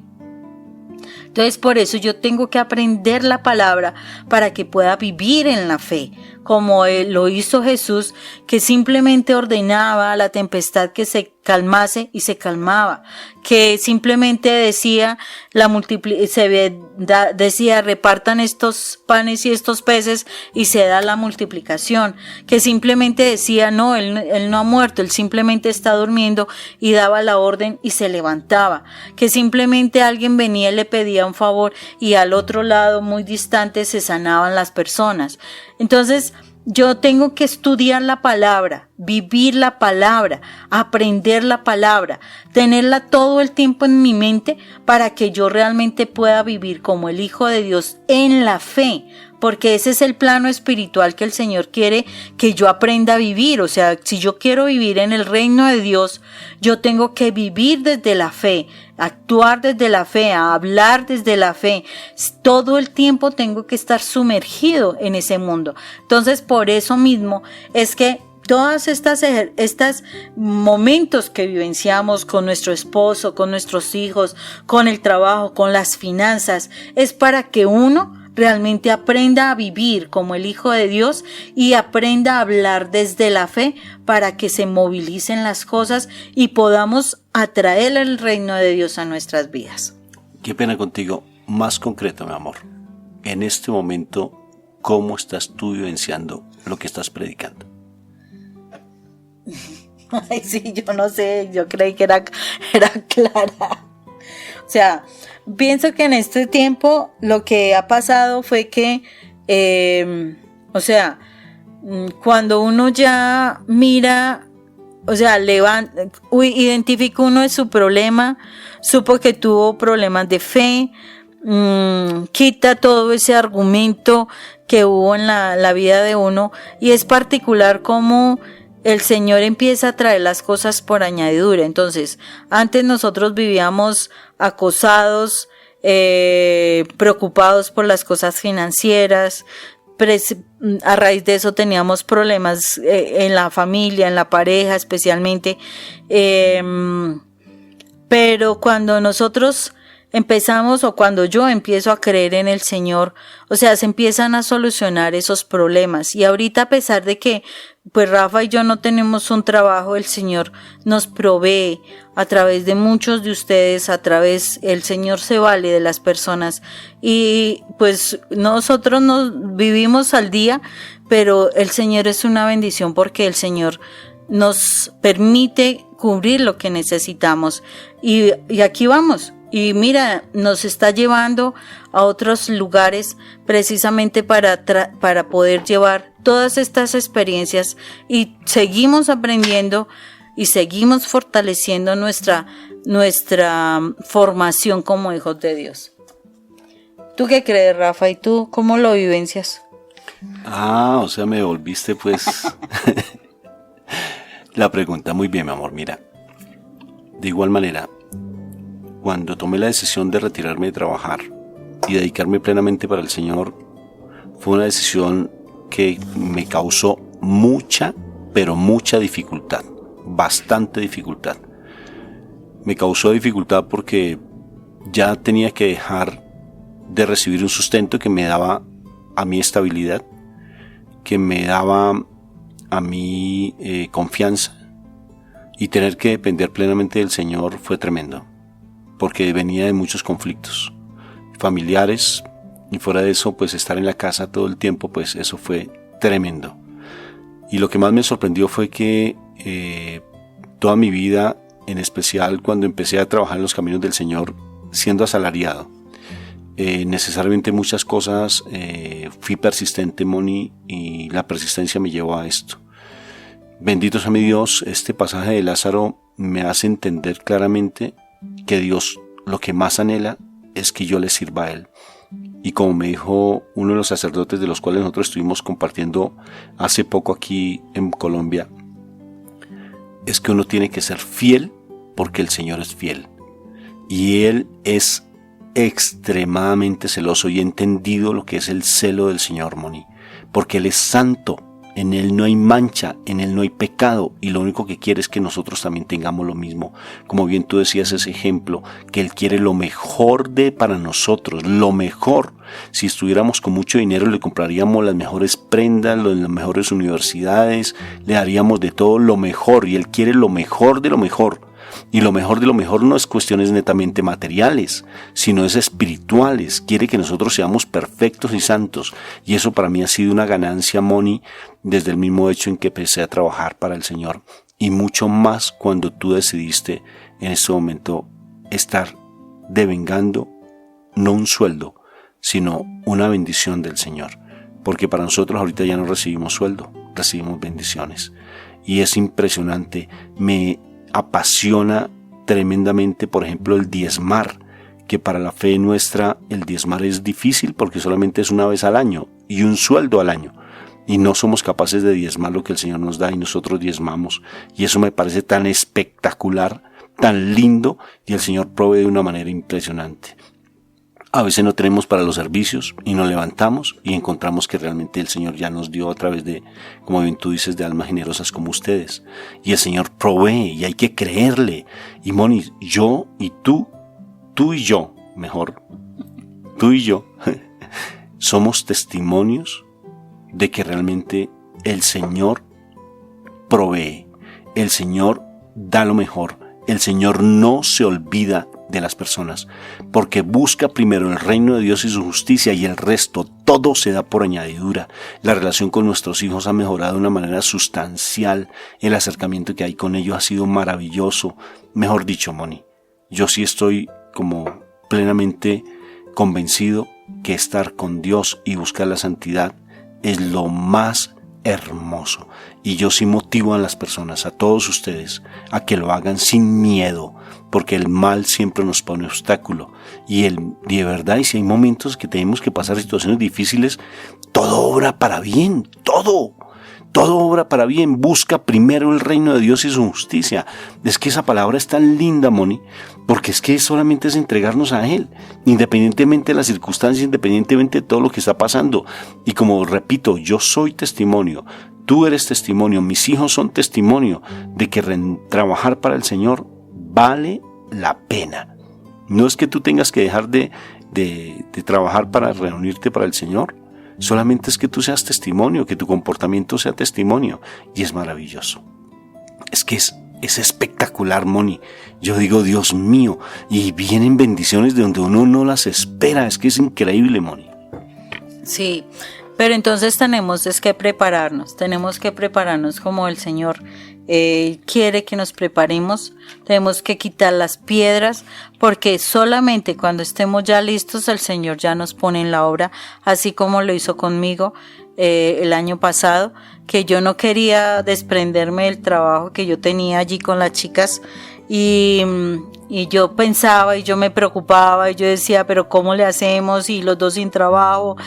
Entonces por eso yo tengo que aprender la palabra para que pueda vivir en la fe, como lo hizo Jesús, que simplemente ordenaba a la tempestad que se calmase y se calmaba, que simplemente decía decía repartan estos panes y estos peces y se da la multiplicación, que simplemente decía no, él no ha muerto, él simplemente está durmiendo y daba la orden y se levantaba, que simplemente alguien venía y le pedía un favor y al otro lado muy distante se sanaban las personas. Entonces yo tengo que estudiar la palabra, vivir la palabra, aprender la palabra, tenerla todo el tiempo en mi mente para que yo realmente pueda vivir como el Hijo de Dios en la fe, porque ese es el plano espiritual que el Señor quiere que yo aprenda a vivir. O sea, si yo quiero vivir en el reino de Dios, yo tengo que vivir desde la fe, actuar desde la fe, hablar desde la fe. Todo el tiempo tengo que estar sumergido en ese mundo. Entonces, por eso mismo es que todas estas momentos que vivenciamos con nuestro esposo, con nuestros hijos, con el trabajo, con las finanzas, es para que uno realmente aprenda a vivir como el Hijo de Dios y aprenda a hablar desde la fe para que se movilicen las cosas y podamos atraer el reino de Dios a nuestras vidas. Qué pena contigo, más concreto, mi amor. En este momento, ¿cómo estás tú vivenciando lo que estás predicando? Ay, sí, yo no sé, yo creí que era clara. O sea, pienso que en este tiempo lo que ha pasado fue que, cuando uno ya mira, o sea, identifica uno de su problema, supo que tuvo problemas de fe, quita todo ese argumento que hubo en la vida de uno, y es particular como el Señor empieza a traer las cosas por añadidura. Entonces, antes nosotros vivíamos acosados, preocupados por las cosas financieras, a raíz de eso teníamos problemas en la familia, en la pareja especialmente, pero cuando nosotros empezamos, o cuando yo empiezo a creer en el Señor, o sea, se empiezan a solucionar esos problemas. Y ahorita, a pesar de que pues Rafa y yo no tenemos un trabajo, el Señor nos provee a través de muchos de ustedes, el Señor se vale de las personas, y pues nosotros nos vivimos al día, pero el Señor es una bendición porque el Señor nos permite cubrir lo que necesitamos, y aquí vamos. Y mira, nos está llevando a otros lugares precisamente para poder llevar todas estas experiencias, y seguimos aprendiendo y seguimos fortaleciendo nuestra formación como hijos de Dios. ¿Tú qué crees, Rafa? ¿Y tú cómo lo vivencias? O sea, me volviste pues la pregunta. Muy bien, mi amor, mira. De igual manera, cuando tomé la decisión de retirarme de trabajar y dedicarme plenamente para el Señor, fue una decisión que me causó mucha, pero mucha dificultad, bastante dificultad. Me causó dificultad porque ya tenía que dejar de recibir un sustento que me daba a mí estabilidad, que me daba a mí confianza, y tener que depender plenamente del Señor fue tremendo, porque venía de muchos conflictos familiares, y fuera de eso, pues estar en la casa todo el tiempo, pues eso fue tremendo. Y lo que más me sorprendió fue que toda mi vida, en especial cuando empecé a trabajar en los caminos del Señor, siendo asalariado, necesariamente muchas cosas, fui persistente, Moni, y la persistencia me llevó a esto. Bendito sea mi Dios, este pasaje de Lázaro me hace entender claramente que Dios lo que más anhela es que yo le sirva a Él. Y como me dijo uno de los sacerdotes de los cuales nosotros estuvimos compartiendo hace poco aquí en Colombia, es que uno tiene que ser fiel porque el Señor es fiel. Y Él es extremadamente celoso, y he entendido lo que es el celo del Señor, Moni, porque Él es santo. En Él no hay mancha, en Él no hay pecado, y lo único que quiere es que nosotros también tengamos lo mismo. Como bien tú decías ese ejemplo, que Él quiere lo mejor para nosotros, lo mejor. Si estuviéramos con mucho dinero, le compraríamos las mejores prendas, las mejores universidades, le daríamos de todo lo mejor, y Él quiere lo mejor de lo mejor. Y lo mejor de lo mejor no es cuestiones netamente materiales, sino es espirituales. Quiere que nosotros seamos perfectos y santos. Y eso para mí ha sido una ganancia, Moni, desde el mismo hecho en que empecé a trabajar para el Señor. Y mucho más cuando tú decidiste en este momento estar devengando no un sueldo, sino una bendición del Señor. Porque para nosotros ahorita ya no recibimos sueldo, recibimos bendiciones. Y es impresionante, me apasiona tremendamente, por ejemplo, el diezmar, que para la fe nuestra el diezmar es difícil porque solamente es una vez al año y un sueldo al año, y no somos capaces de diezmar lo que el Señor nos da y nosotros diezmamos, y eso me parece tan espectacular, tan lindo, y el Señor provee de una manera impresionante. A veces no tenemos para los servicios y nos levantamos y encontramos que realmente el Señor ya nos dio a través de, como bien tú dices, de almas generosas como ustedes. Y el Señor provee y hay que creerle. Y Moni, yo y tú y yo, mejor, tú y yo, somos testimonios de que realmente el Señor provee. El Señor da lo mejor. El Señor no se olvida de las personas, porque busca primero el reino de Dios y su justicia, y el resto todo se da por añadidura. La relación con nuestros hijos ha mejorado de una manera sustancial, el acercamiento que hay con ellos ha sido maravilloso. Mejor dicho, Moni, yo sí estoy como plenamente convencido que estar con Dios y buscar la santidad es lo más hermoso, y yo sí motivo a las personas, a todos ustedes, a que lo hagan sin miedo, porque el mal siempre nos pone obstáculo, y de verdad, y si hay momentos que tenemos que pasar situaciones difíciles, todo obra para bien, todo obra para bien. Busca primero el reino de Dios y su justicia. Es que esa palabra es tan linda, Moni, porque es que solamente es entregarnos a Él, independientemente de las circunstancias, independientemente de todo lo que está pasando. Y como repito, yo soy testimonio, tú eres testimonio, mis hijos son testimonio de que trabajar para el Señor vale la pena. No es que tú tengas que dejar de trabajar para reunirte para el Señor. Solamente es que tú seas testimonio, que tu comportamiento sea testimonio, y es maravilloso. Es que es espectacular, Moni. Yo digo, Dios mío, y vienen bendiciones de donde uno no las espera. Es que es increíble, Moni. Sí, pero entonces tenemos que prepararnos como el Señor quiere que nos preparemos. Tenemos que quitar las piedras, porque solamente cuando estemos ya listos el Señor ya nos pone en la obra, así como lo hizo conmigo el año pasado, que yo no quería desprenderme del trabajo que yo tenía allí con las chicas, y yo pensaba y yo me preocupaba y yo decía, pero ¿cómo le hacemos? Y los dos sin trabajo,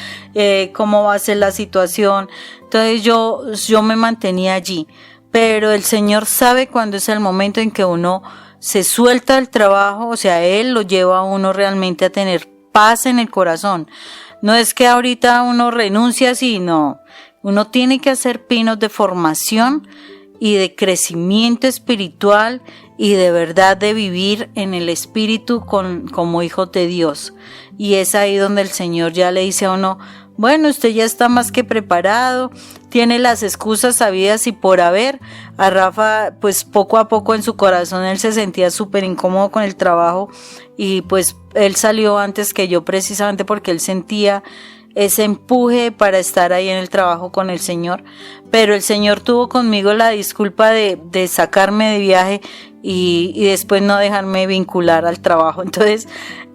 ¿cómo va a ser la situación? Entonces yo me mantenía allí. Pero el Señor sabe cuándo es el momento en que uno se suelta del trabajo, o sea, Él lo lleva a uno realmente a tener paz en el corazón. No es que ahorita uno renuncia así, no. Uno tiene que hacer pinos de formación y de crecimiento espiritual y de verdad de vivir en el Espíritu como hijos de Dios. Y es ahí donde el Señor ya le dice a uno, bueno, usted ya está más que preparado, tiene las excusas sabidas y por haber. A Rafa, pues poco a poco en su corazón él se sentía súper incómodo con el trabajo, y pues él salió antes que yo, precisamente porque él sentía ese empuje para estar ahí en el trabajo con el Señor. Pero el Señor tuvo conmigo la disculpa de sacarme de viaje y después no dejarme vincular al trabajo. Entonces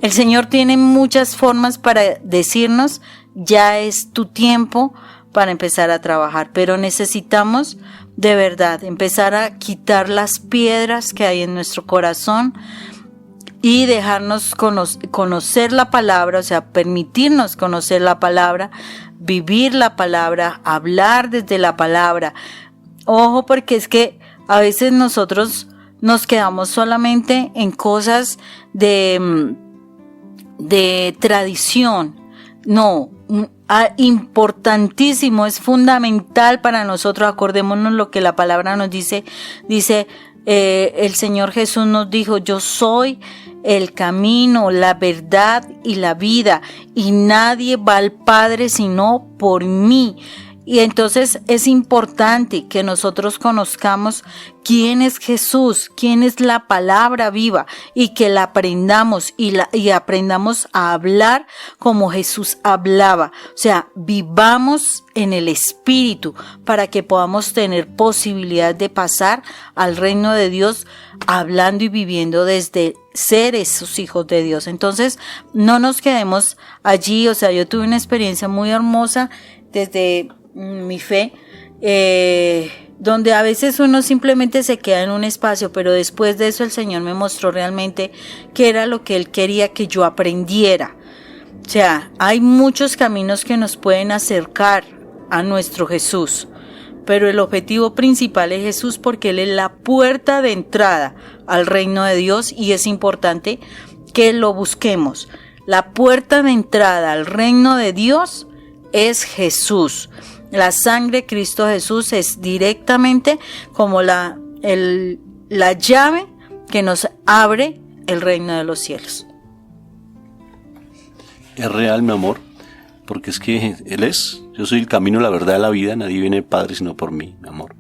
el Señor tiene muchas formas para decirnos, ya es tu tiempo para empezar a trabajar, pero necesitamos de verdad empezar a quitar las piedras que hay en nuestro corazón y dejarnos conocer la palabra, o sea, permitirnos conocer la palabra, vivir la palabra, hablar desde la palabra. Ojo, porque es que a veces nosotros nos quedamos solamente en cosas de tradición. No, importantísimo, es fundamental para nosotros. Acordémonos lo que la palabra nos dice, el Señor Jesús nos dijo, yo soy el camino, la verdad y la vida, y nadie va al Padre sino por mí. Y entonces es importante que nosotros conozcamos quién es Jesús, quién es la palabra viva, y que la aprendamos y aprendamos a hablar como Jesús hablaba. O sea, vivamos en el Espíritu para que podamos tener posibilidad de pasar al reino de Dios hablando y viviendo desde ser esos hijos de Dios. Entonces, no nos quedemos allí. O sea, yo tuve una experiencia muy hermosa desde mi fe, donde a veces uno simplemente se queda en un espacio, pero después de eso el Señor me mostró realmente qué era lo que Él quería que yo aprendiera. O sea, hay muchos caminos que nos pueden acercar a nuestro Jesús, pero el objetivo principal es Jesús, porque Él es la puerta de entrada al reino de Dios, y es importante que lo busquemos. La puerta de entrada al reino de Dios es Jesús. La sangre de Cristo Jesús es directamente como la llave que nos abre el reino de los cielos. Es real, mi amor, porque es que Él es. Yo soy el camino, la verdad y la vida. Nadie viene al Padre sino por mí, mi amor.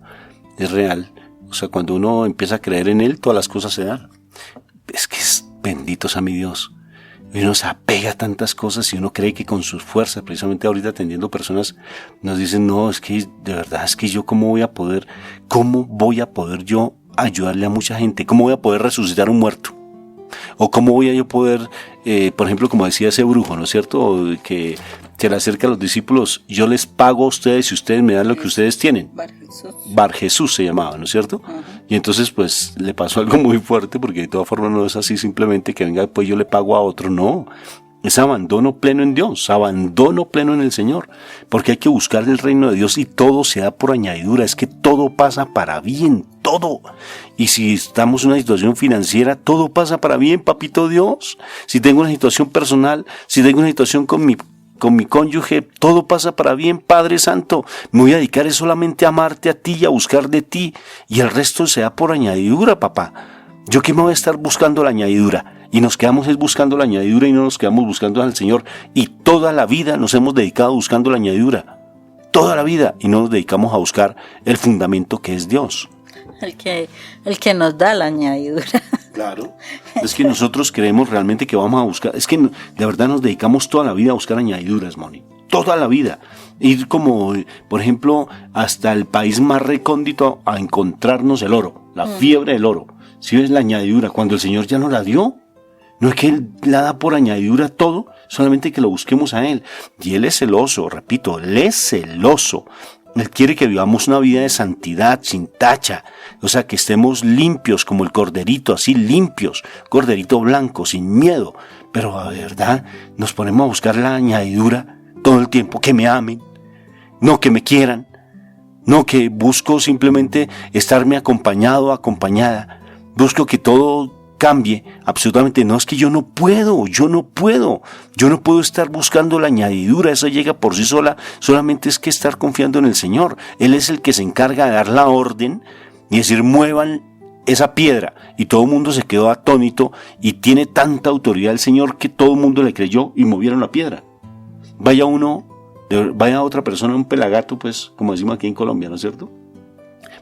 Es real. O sea, cuando uno empieza a creer en Él, todas las cosas se dan. Es que bendito sea mi Dios. Y uno se apega a tantas cosas y uno cree que con sus fuerzas, precisamente ahorita atendiendo personas, nos dicen, no, es que de verdad, es que yo cómo voy a poder yo ayudarle a mucha gente, cómo voy a poder resucitar a un muerto, o cómo voy a yo poder, por ejemplo, como decía ese brujo, ¿no es cierto?, que se le acerca a los discípulos, yo les pago a ustedes si ustedes me dan lo que ustedes tienen. Bar Jesús se llamaba, ¿no es cierto? Uh-huh. Y entonces pues le pasó algo muy fuerte, porque de todas formas no es así simplemente que venga pues yo le pago a otro, no. Es abandono pleno en Dios, abandono pleno en el Señor, porque hay que buscar el reino de Dios y todo se da por añadidura. Es que todo pasa para bien, todo. Y si estamos en una situación financiera, todo pasa para bien, papito Dios. Si tengo una situación personal, si tengo una situación con mi cónyuge, todo pasa para bien, Padre Santo. Me voy a dedicar solamente a amarte a ti y a buscar de ti, y el resto se da por añadidura, papá. ¿Yo qué me voy a estar buscando la añadidura? Y nos quedamos buscando la añadidura y no nos quedamos buscando al Señor. Y toda la vida nos hemos dedicado buscando la añadidura. Toda la vida. Y no nos dedicamos a buscar el fundamento que es Dios. El que nos da la añadidura. Claro. Es que nosotros creemos realmente que vamos a buscar. Es que de verdad nos dedicamos toda la vida a buscar añadiduras, Moni. Toda la vida. Ir como, por ejemplo, hasta el país más recóndito a encontrarnos el oro. La fiebre del oro. Si ves la añadidura, cuando el Señor ya nos la dio. No es que Él la da por añadidura todo, solamente que lo busquemos a Él. Y Él es celoso, repito, Él es celoso. Él quiere que vivamos una vida de santidad, sin tacha. O sea, que estemos limpios como el corderito, así limpios. Corderito blanco, sin miedo. Pero la verdad, nos ponemos a buscar la añadidura todo el tiempo. Que me amen, no que me quieran. No que busco simplemente estarme acompañado, acompañada. Busco que todo cambie, absolutamente no. Es que yo no puedo estar buscando la añadidura, eso llega por sí sola, solamente es que estar confiando en el Señor. Él es el que se encarga de dar la orden y decir muevan esa piedra, y todo el mundo se quedó atónito, y tiene tanta autoridad el Señor que todo el mundo le creyó y movieron la piedra. Vaya otra persona, un pelagato, pues, como decimos aquí en Colombia, ¿no es cierto?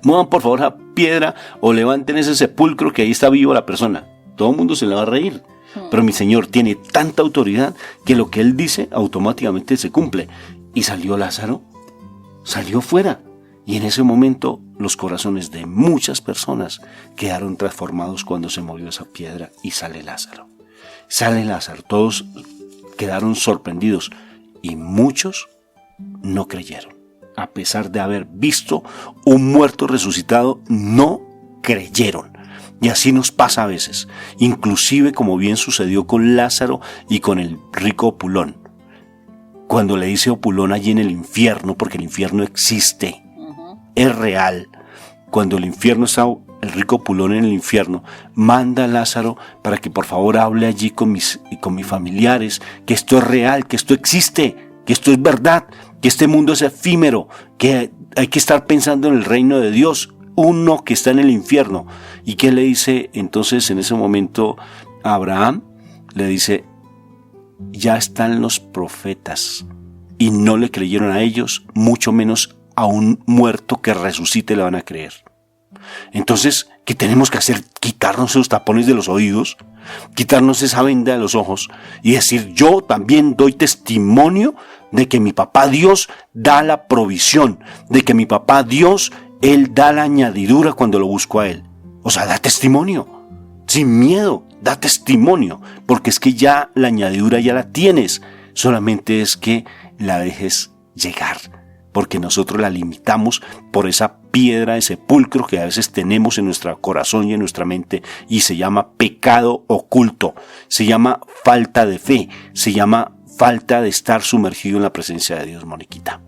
Muevan por favor la piedra o levanten ese sepulcro que ahí está viva la persona. Todo el mundo se le va a reír. Pero mi Señor tiene tanta autoridad que lo que Él dice automáticamente se cumple. Y salió Lázaro, salió fuera. Y en ese momento los corazones de muchas personas quedaron transformados cuando se movió esa piedra y sale Lázaro. Sale Lázaro, todos quedaron sorprendidos y muchos no creyeron. A pesar de haber visto un muerto resucitado, no creyeron. Y así nos pasa a veces, inclusive como bien sucedió con Lázaro y con el rico Opulón. Cuando le dice Opulón allí en el infierno, porque el infierno existe, es real. Cuando el infierno está, el rico Opulón en el infierno, manda a Lázaro para que por favor hable allí con mis familiares, que esto es real, que esto existe, que esto es verdad, que este mundo es efímero, que hay que estar pensando en el reino de Dios, uno que está en el infierno. ¿Y qué le dice entonces en ese momento a Abraham, le dice, ya están los profetas, y no le creyeron a ellos, mucho menos a un muerto que resucite le van a creer. Entonces, ¿qué tenemos que hacer? Quitarnos esos tapones de los oídos, quitarnos esa venda de los ojos y decir, yo también doy testimonio de que mi papá Dios da la provisión, de que mi papá Dios, Él da la añadidura cuando lo busco a Él. O sea, da testimonio, sin miedo, da testimonio, porque es que ya la añadidura ya la tienes, solamente es que la dejes llegar, porque nosotros la limitamos por esa piedra de sepulcro que a veces tenemos en nuestro corazón y en nuestra mente, y se llama pecado oculto, se llama falta de fe, se llama falta de estar sumergido en la presencia de Dios, Moniquita.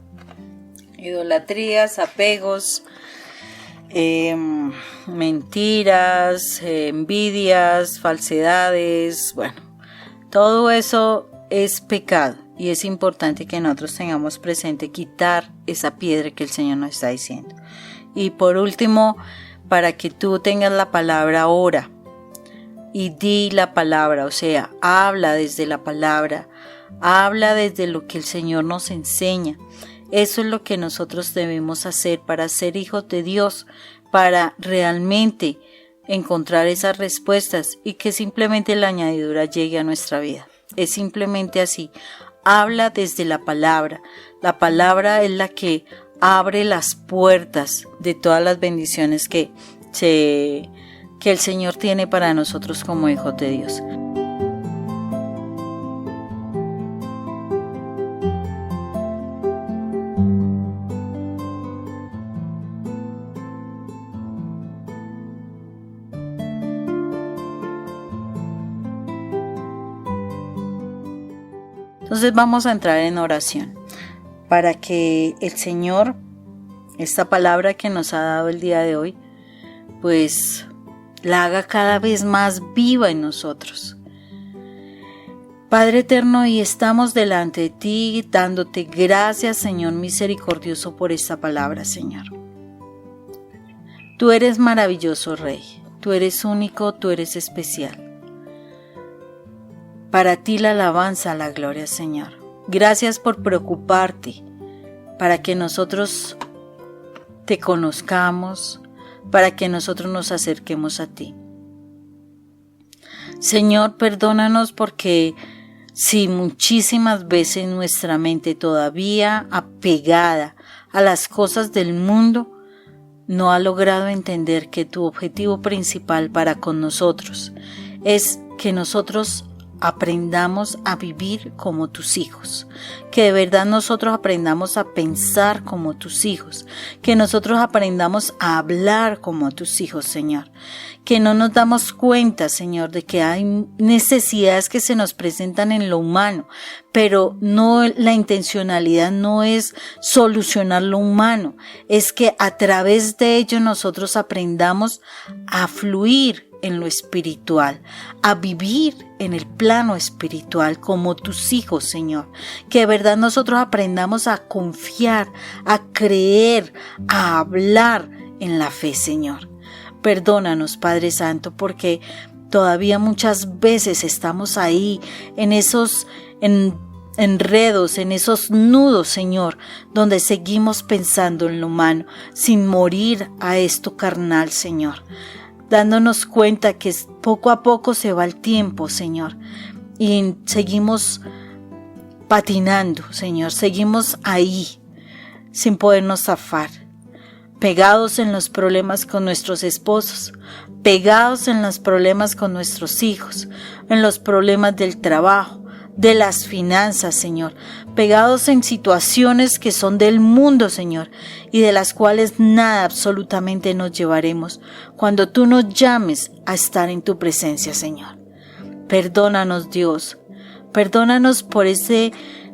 Idolatrías, apegos, mentiras, envidias, falsedades, bueno, todo eso es pecado. Y es importante que nosotros tengamos presente quitar esa piedra que el Señor nos está diciendo. Y por último, para que tú tengas la palabra, ora y di la palabra, o sea, habla desde la palabra, habla desde lo que el Señor nos enseña. Eso es lo que nosotros debemos hacer para ser hijos de Dios, para realmente encontrar esas respuestas y que simplemente la añadidura llegue a nuestra vida. Es simplemente así. Habla desde la palabra. La palabra es la que abre las puertas de todas las bendiciones que el Señor tiene para nosotros como hijos de Dios. Entonces vamos a entrar en oración para que el Señor, esta palabra que nos ha dado el día de hoy, pues la haga cada vez más viva en nosotros. Padre eterno, y estamos delante de ti dándote gracias, Señor misericordioso, por esta palabra, Señor. Tú eres maravilloso, Rey. Tú eres único, tú eres especial. Para ti la alabanza, la gloria, Señor. Gracias por preocuparte para que nosotros te conozcamos, para que nosotros nos acerquemos a ti. Señor, perdónanos porque si muchísimas veces nuestra mente todavía apegada a las cosas del mundo no ha logrado entender que tu objetivo principal para con nosotros es que nosotros aprendamos a vivir como tus hijos, que de verdad nosotros aprendamos a pensar como tus hijos, que nosotros aprendamos a hablar como tus hijos, Señor, que no nos damos cuenta, Señor, de que hay necesidades que se nos presentan en lo humano, pero no, la intencionalidad no es solucionar lo humano, es que a través de ello nosotros aprendamos a fluir en lo espiritual, a vivir en el plano espiritual como tus hijos, Señor. Que de verdad nosotros aprendamos a confiar, a creer, a hablar en la fe, Señor. Perdónanos, Padre Santo, porque todavía muchas veces estamos ahí en esos enredos, en esos nudos, Señor, donde seguimos pensando en lo humano, sin morir a esto carnal, Señor. Dándonos cuenta que poco a poco se va el tiempo, Señor, y seguimos patinando, Señor, seguimos ahí, sin podernos zafar, pegados en los problemas con nuestros esposos, pegados en los problemas con nuestros hijos, en los problemas del trabajo, de las finanzas, Señor, pegados en situaciones que son del mundo, Señor, y de las cuales nada absolutamente nos llevaremos cuando tú nos llames a estar en tu presencia, Señor. Perdónanos, Dios, perdónanos por ese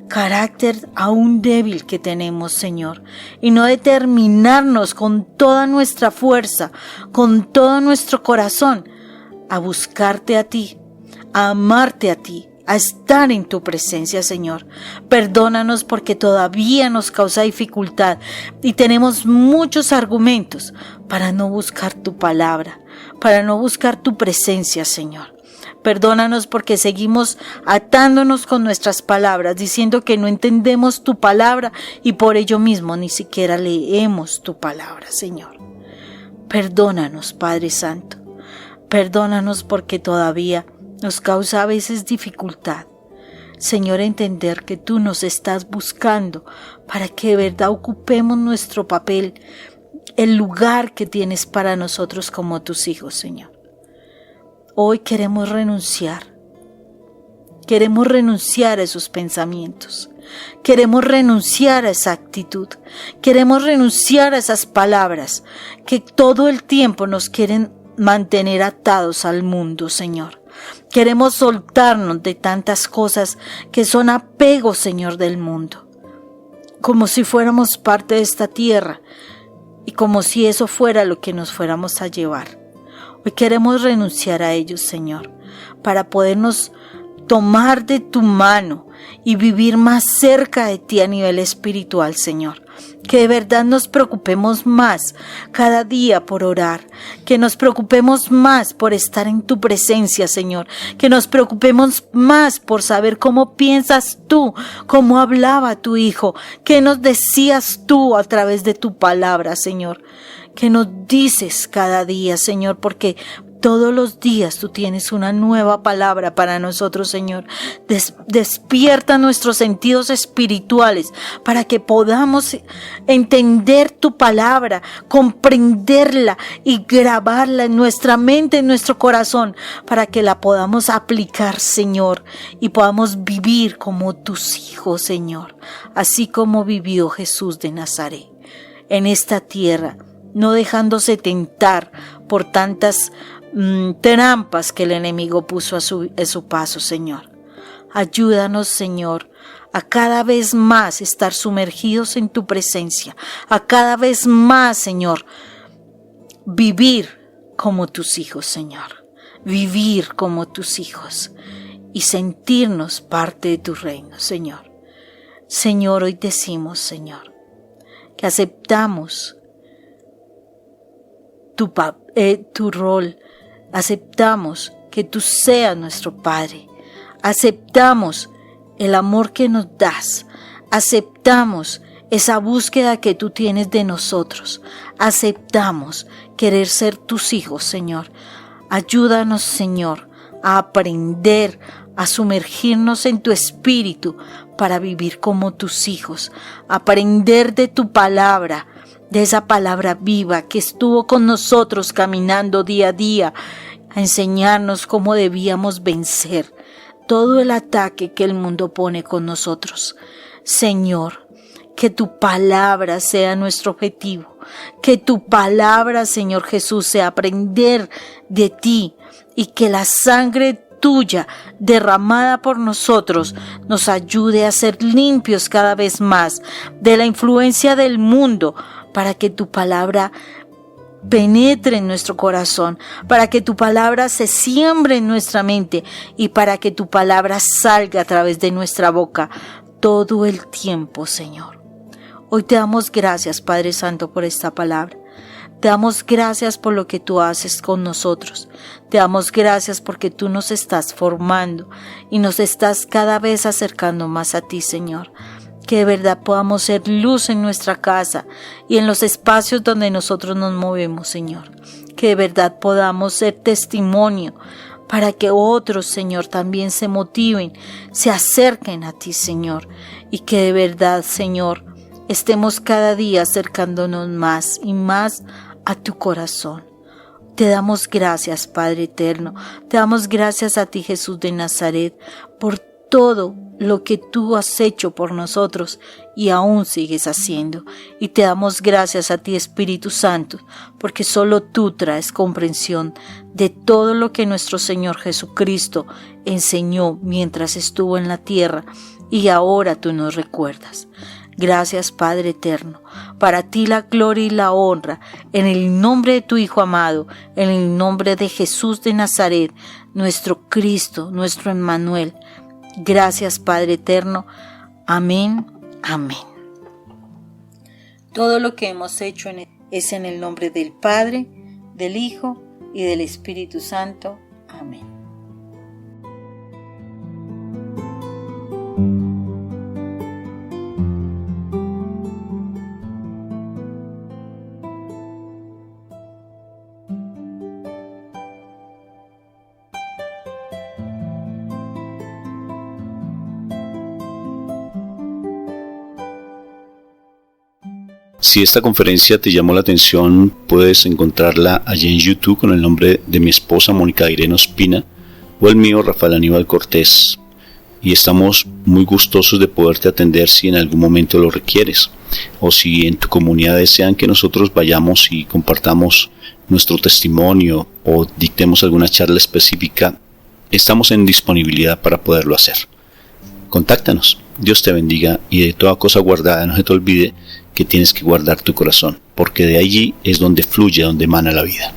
carácter aún débil que tenemos, Señor, y no determinarnos con toda nuestra fuerza, con todo nuestro corazón, a buscarte a ti, a amarte a ti, a estar en tu presencia, Señor. Perdónanos porque todavía nos causa dificultad y tenemos muchos argumentos para no buscar tu palabra, para no buscar tu presencia, Señor. Perdónanos porque seguimos atándonos con nuestras palabras, diciendo que no entendemos tu palabra y por ello mismo ni siquiera leemos tu palabra, Señor. Perdónanos, Padre Santo. Perdónanos porque todavía nos causa a veces dificultad, Señor, entender que tú nos estás buscando para que de verdad ocupemos nuestro papel, el lugar que tienes para nosotros como tus hijos, Señor. Hoy queremos renunciar a esos pensamientos, queremos renunciar a esa actitud, queremos renunciar a esas palabras que todo el tiempo nos quieren mantener atados al mundo, Señor. Queremos soltarnos de tantas cosas que son apegos, Señor, del mundo, como si fuéramos parte de esta tierra y como si eso fuera lo que nos fuéramos a llevar. Hoy queremos renunciar a ellos, Señor, para podernos tomar de tu mano y vivir más cerca de ti a nivel espiritual, Señor. Que de verdad nos preocupemos más cada día por orar, que nos preocupemos más por estar en tu presencia, Señor, que nos preocupemos más por saber cómo piensas tú, cómo hablaba tu Hijo, qué nos decías tú a través de tu palabra, Señor. Que nos dices cada día, Señor, porque todos los días tú tienes una nueva palabra para nosotros, Señor. Despierta nuestros sentidos espirituales para que podamos entender tu palabra, comprenderla y grabarla en nuestra mente, en nuestro corazón, para que la podamos aplicar, Señor, y podamos vivir como tus hijos, Señor, así como vivió Jesús de Nazaret en esta tierra, no dejándose tentar por tantas trampas que el enemigo puso a su paso, Señor. Ayúdanos, Señor, a cada vez más estar sumergidos en tu presencia, a cada vez más, Señor, vivir como tus hijos, Señor, vivir como tus hijos y sentirnos parte de tu reino, Señor. Señor, hoy decimos, Señor, que aceptamos tu rol, aceptamos que tú seas nuestro Padre, aceptamos el amor que nos das, aceptamos esa búsqueda que tú tienes de nosotros, aceptamos querer ser tus hijos, Señor. Ayúdanos, Señor, a aprender a sumergirnos en tu espíritu para vivir como tus hijos, aprender de tu palabra, de esa palabra viva que estuvo con nosotros caminando día a día, a enseñarnos cómo debíamos vencer todo el ataque que el mundo pone con nosotros. Señor, que tu palabra sea nuestro objetivo, que tu palabra, Señor Jesús, sea aprender de ti y que la sangre tuya derramada por nosotros nos ayude a ser limpios cada vez más de la influencia del mundo, para que tu palabra penetre en nuestro corazón, para que tu palabra se siembre en nuestra mente y para que tu palabra salga a través de nuestra boca todo el tiempo, Señor. Hoy te damos gracias, Padre Santo, por esta palabra. Te damos gracias por lo que tú haces con nosotros. Te damos gracias porque tú nos estás formando y nos estás cada vez acercando más a ti, Señor. Que de verdad podamos ser luz en nuestra casa y en los espacios donde nosotros nos movemos, Señor. Que de verdad podamos ser testimonio para que otros, Señor, también se motiven, se acerquen a ti, Señor. Y que de verdad, Señor, estemos cada día acercándonos más y más a tu corazón. Te damos gracias, Padre eterno. Te damos gracias a ti, Jesús de Nazaret, por todo lo que tú has hecho por nosotros y aún sigues haciendo. Y te damos gracias a ti, Espíritu Santo, porque solo tú traes comprensión de todo lo que nuestro Señor Jesucristo enseñó mientras estuvo en la tierra y ahora tú nos recuerdas. Gracias, Padre eterno. Para ti la gloria y la honra, en el nombre de tu Hijo amado, en el nombre de Jesús de Nazaret, nuestro Cristo, nuestro Emmanuel. Gracias, Padre eterno. Amén, amén. Todo lo que hemos hecho es en el nombre del Padre, del Hijo y del Espíritu Santo. Amén. Si esta conferencia te llamó la atención, puedes encontrarla allí en YouTube con el nombre de mi esposa Mónica Irene Ospina o el mío Rafael Aníbal Cortés. Y estamos muy gustosos de poderte atender si en algún momento lo requieres, o si en tu comunidad desean que nosotros vayamos y compartamos nuestro testimonio o dictemos alguna charla específica. Estamos en disponibilidad para poderlo hacer. Contáctanos. Dios te bendiga, y de toda cosa guardada no se te olvide que tienes que guardar tu corazón, porque de allí es donde fluye, donde emana la vida.